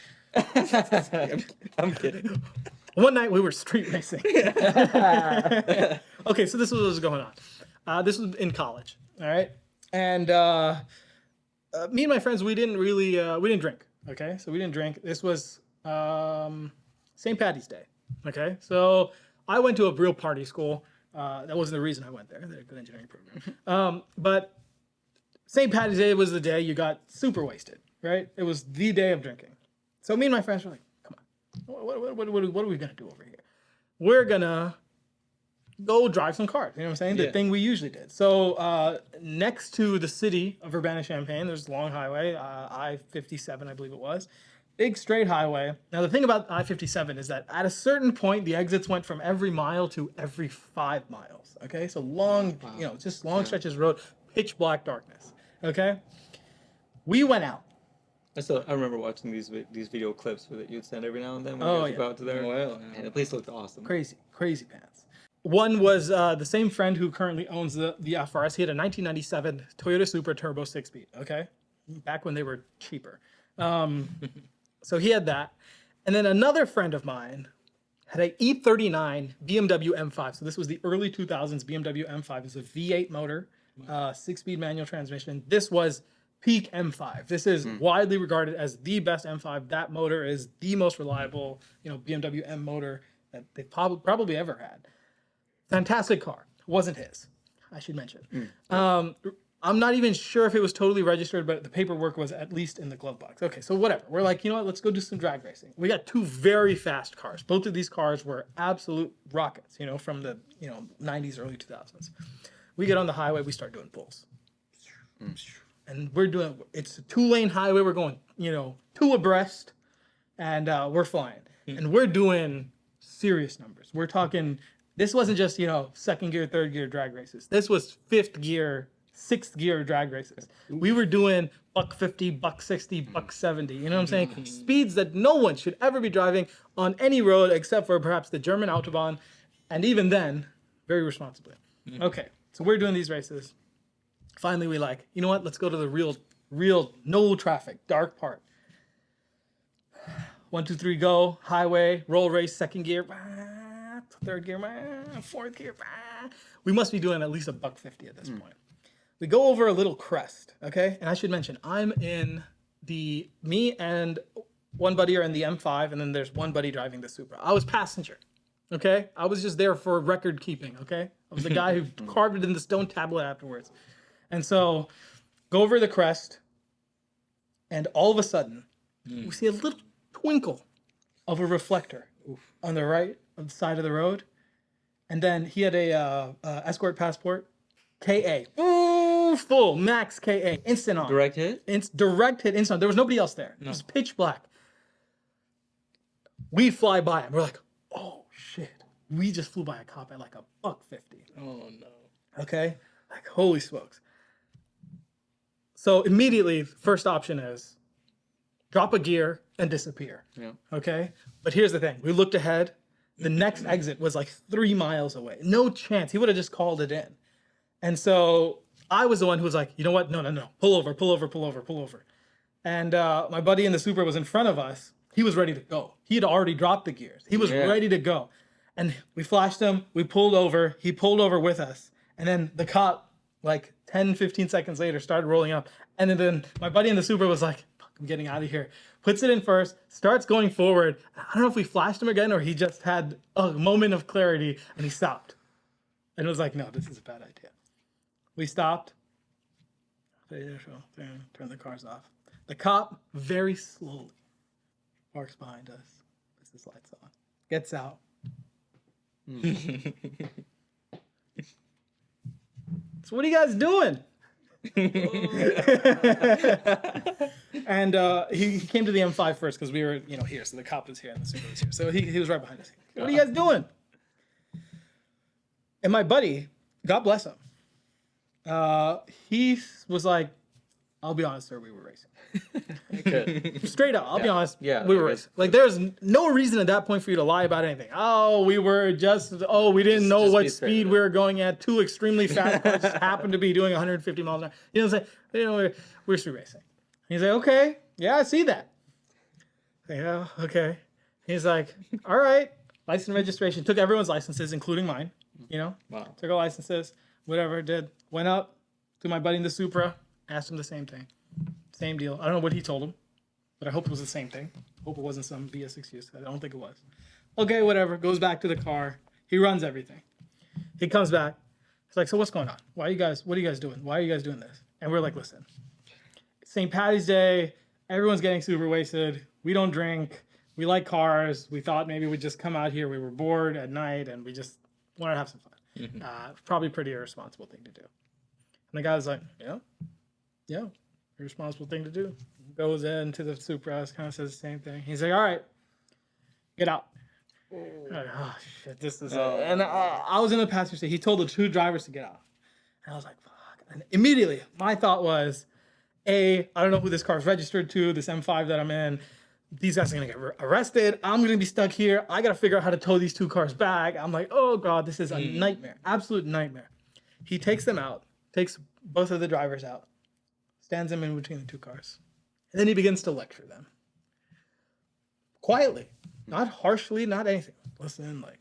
I'm kidding. One night we were street racing. Okay, so this was what was going on. This was in college, all right? And me and my friends, we didn't drink, okay? So we didn't drink. This was St. Patty's Day, okay? So I went to a real party school. That wasn't the reason I went there. They're a good engineering program. But St. Patty's Day was the day you got super wasted, right? It was the day of drinking. So me and my friends were like, come on, what are we going to do over here? We're going to go drive some cars. You know what I'm saying? The Yeah. thing we usually did. So next to the city of Urbana-Champaign, there's a long highway, I-57, I believe it was. Big straight highway. Now, the thing about I-57 is that at a certain point, the exits went from every mile to every 5 miles. Okay? So long, just long stretches of road, pitch black darkness. Okay? We went out. I remember watching these video clips that you'd send every now and then when Oh, you guys yeah. go out to there. Well, And the place looked awesome. Crazy pants. One was the same friend who currently owns the FRS. He had a 1997 Toyota Supra Turbo 6-speed, okay? Back when they were cheaper. So he had that. And then another friend of mine had a E39 BMW M5. So this was the early 2000s BMW M5. It's a V8 motor, 6-speed manual transmission. This was peak M5. This is widely regarded as the best M5. That motor is the most reliable, BMW M motor that they've probably ever had. Fantastic car. Wasn't his, I should mention. I'm not even sure if it was totally registered, but the paperwork was at least in the glove box. Okay, so whatever. We're like, you know what? Let's go do some drag racing. We got 2 very fast cars. Both of these cars were absolute rockets, from the 90s, early 2000s. We get on the highway. We start doing pulls. And it's a 2-lane highway. We're going, 2 abreast, and we're flying. And we're doing serious numbers. We're talking, this wasn't just, 2nd gear, 3rd gear drag races. This was 5th gear, 6th gear drag races. We were doing $150, $160, $170. You know what I'm saying? Speeds that no one should ever be driving on any road except for perhaps the German Autobahn. And even then, very responsibly. Okay, so we're doing these races. Finally, we you know what? Let's go to the real no traffic, dark part. 1, 2, 3, go. Highway, roll race, 2nd gear, 3rd gear, 4th gear. We must be doing at least $150 at this point. We go over a little crest, okay? And I should mention, I'm in me and one buddy are in the M5, and then there's one buddy driving the Supra. I was passenger, okay? I was just there for record keeping, okay? I was the guy who carved it in the stone tablet afterwards. And so, go over the crest, and all of a sudden, we see a little twinkle of a reflector on the right of the side of the road. And then he had a Escort Passport, KA. Full, max KA, instant on. Direct hit? Direct hit, instant on. There was nobody else there. It was pitch black. We fly by him. We're like, oh, shit. We just flew by a cop at like $150. Oh no. Okay? Like, holy smokes. So immediately, first option is drop a gear and disappear. Yeah. Okay? But here's the thing. We looked ahead. The next exit was like 3 miles away. No chance. He would have just called it in. And so I was the one who was like, you know what? No. Pull over. And my buddy in the Supra was in front of us. He was ready to go. He had already dropped the gears. He was ready to go. And we flashed him. We pulled over. He pulled over with us. And then the cop, like 10, 15 seconds later, started rolling up. And then my buddy in the Supra was like, fuck, I'm getting out of here. Puts it in first, starts going forward. I don't know if we flashed him again or he just had a moment of clarity and he stopped. And it was like, no, this is a bad idea. We stopped. Turn the cars off. The cop very slowly parks behind us, puts his lights on, gets out. So what are you guys doing? And he came to the M5 first because we were, here. So the cop was here and the Supra was here. So he was right behind us. What are you guys doing? And my buddy, God bless him, he was like, I'll be honest, sir, we were racing. Good. Straight up, I'll be honest, Yeah, we were I racing. Like, there's no reason at that point for you to lie about anything. We didn't know just what be straight speed with we were going at. Two extremely fast cars just happened to be doing 150 miles an hour. You know what I'm saying? We're street racing. He's like, okay, yeah, I see that. Yeah, okay. He's like, all right, license and registration. Took everyone's licenses, including mine. Wow. Took our licenses, whatever, did. Went up to my buddy in the Supra, asked him the same thing. Same deal. I don't know what he told him, but I hope it was the same thing. Hope it wasn't some BS excuse. I don't think it was. Okay, whatever. Goes back to the car. He runs everything. He comes back. He's like, so what's going on? What are you guys doing? Why are you guys doing this? And we're like, listen, St. Patty's Day, everyone's getting super wasted. We don't drink. We like cars. We thought maybe we'd just come out here. We were bored at night and we just wanted to have some fun. Probably pretty irresponsible thing to do. And the guy was like, yeah, irresponsible thing to do. Goes into the Supra, kind of says the same thing. He's like, all right, get out. Like, oh, shit, this is... And I was in the passenger seat. He told the two drivers to get out. And I was like, fuck. And immediately, my thought was, I don't know who this car is registered to, this M5 that I'm in. These guys are going to get arrested. I'm going to be stuck here. I got to figure out how to tow these two cars back. I'm like, oh, God, this is a nightmare. Absolute nightmare. He takes them out, takes both of the drivers out, stands them in between the two cars. And then he begins to lecture them. Quietly. Not harshly, not anything. Listen, like,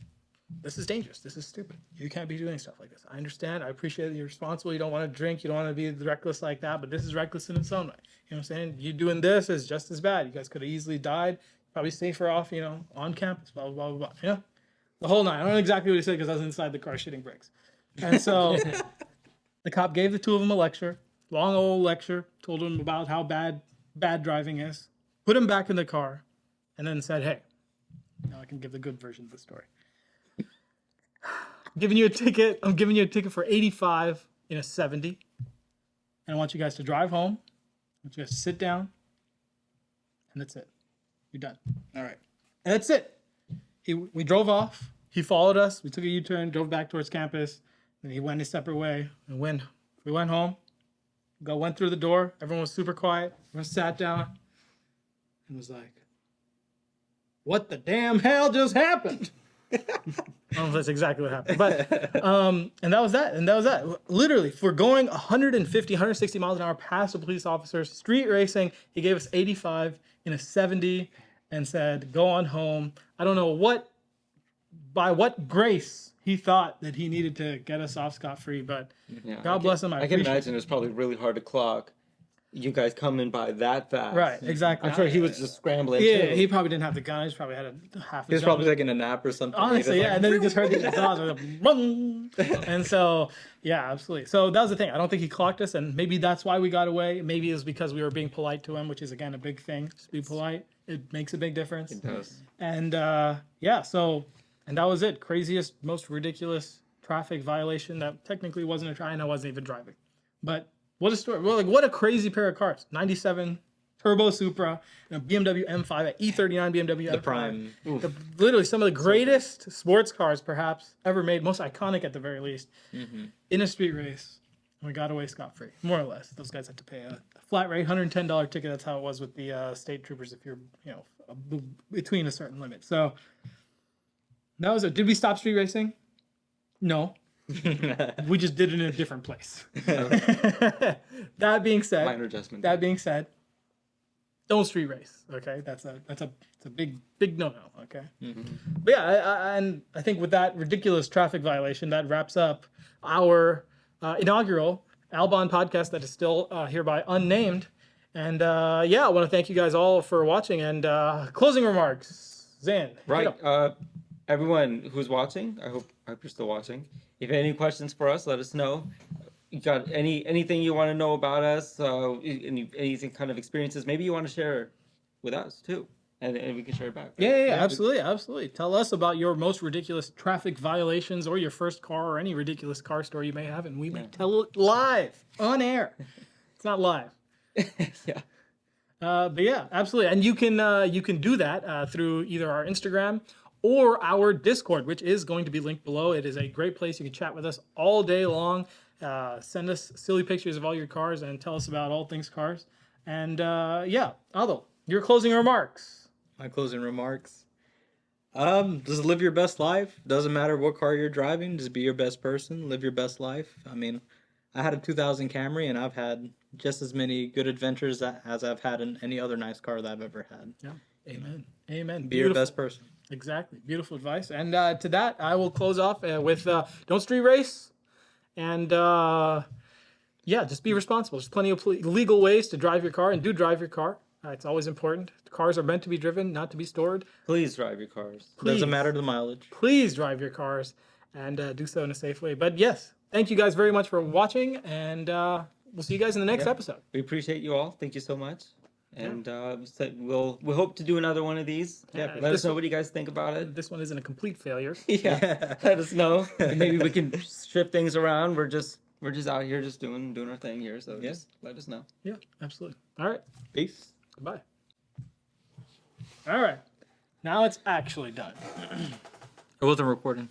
this is dangerous. This is stupid. You can't be doing stuff like this. I understand. I appreciate that you're responsible. You don't want to drink. You don't want to be reckless like that. But this is reckless in its own way. You know what I'm saying? You doing this is just as bad. You guys could have easily died. Probably safer off, on campus, blah, blah, blah, blah. The whole nine. I don't know exactly what he said because I was inside the car shitting bricks. And so the cop gave the two of them a lecture. Long old lecture. Told them about how bad driving is. Put him back in the car. And then said, hey, now I can give the good version of the story. I'm giving you a ticket for 85 in a 70. And I want you guys to drive home. I want you guys to sit down. And that's it. You're done. All right. And that's it. We drove off. He followed us. We took a U-turn, drove back towards campus. And he went his separate way. And we went home. Went through the door. Everyone was super quiet. Everyone sat down. And was like, what the damn hell just happened? I don't know if that's exactly what happened, but and that was that. Literally, for going 150, 160 miles an hour past the police officers, street racing, he gave us 85 in a 70 and said, go on home. I don't know by what grace he thought that he needed to get us off scot-free, but God bless him. I can imagine it was probably really hard to clock you guys coming by that fast. Right, exactly. I'm sure he was just scrambling. Yeah, too. He probably didn't have the gun. He probably had a half. He was probably taking a nap or something. Honestly, yeah. And then he just heard the exhaust, like, and so, yeah, absolutely. So that was the thing. I don't think he clocked us, and maybe that's why we got away. Maybe it was because we were being polite to him, which is again a big thing. Just be polite. It makes a big difference. It does. And and that was it. Craziest, most ridiculous traffic violation that technically wasn't a try, and I wasn't even driving, but. What a story. Well, what a crazy pair of cars. 97 Turbo Supra, and a BMW M5, an E39 BMW The M5. Prime. Literally some of the greatest sports cars perhaps ever made, most iconic at the very least, in a street race. And we got away scot-free, more or less. Those guys had to pay a flat rate, $110 ticket. That's how it was with the state troopers if you're, between a certain limit. So that was it. Did we stop street racing? No. We just did it in a different place. That being said, Minor adjustment. That being said, don't street race. Okay, that's a big no. Okay, but yeah, and I think with that ridiculous traffic violation, that wraps up our inaugural Albon podcast that is still hereby unnamed. And I want to thank you guys all for watching. And closing remarks, Zan. Right. Everyone who's watching, I hope you're still watching. If you have any questions for us, let us know. You got anything you want to know about us? Anything kind of experiences? Maybe you want to share with us too, and we can share it back. Right? Yeah, absolutely. Tell us about your most ridiculous traffic violations, or your first car, or any ridiculous car story you may have, and we may tell it live on air. It's not live. Yeah. But yeah, absolutely. And you can do that through either our Instagram or our Discord, which is going to be linked below. It is a great place. You can chat with us all day long. Send us silly pictures of all your cars and tell us about all things cars. And yeah, Aldo, your closing remarks. My closing remarks. Just live your best life. Doesn't matter what car you're driving. Just be your best person. Live your best life. I mean, I had a 2000 Camry, and I've had just as many good adventures as I've had in any other nice car that I've ever had. Yeah. Amen. Amen. Be your best person. Exactly. Beautiful advice. And to that, I will close off with don't street race. And yeah, just be responsible. There's plenty of legal ways to drive your car, and do drive your car. It's always important. Cars are meant to be driven, not to be stored. Please drive your cars. Please. Doesn't matter the mileage. Please drive your cars and do so in a safe way. But yes, thank you guys very much for watching, and we'll see you guys in the next episode. We appreciate you all. Thank you so much. And we'll hope to do another one of these. Yeah, Let us know what you guys think about it. This one isn't a complete failure. Yeah, let us know. And maybe we can shift things around. We're just out here just doing our thing here. So just let us know. Yeah, absolutely. All right. Peace. Goodbye. All right. Now it's actually done. I wasn't recording.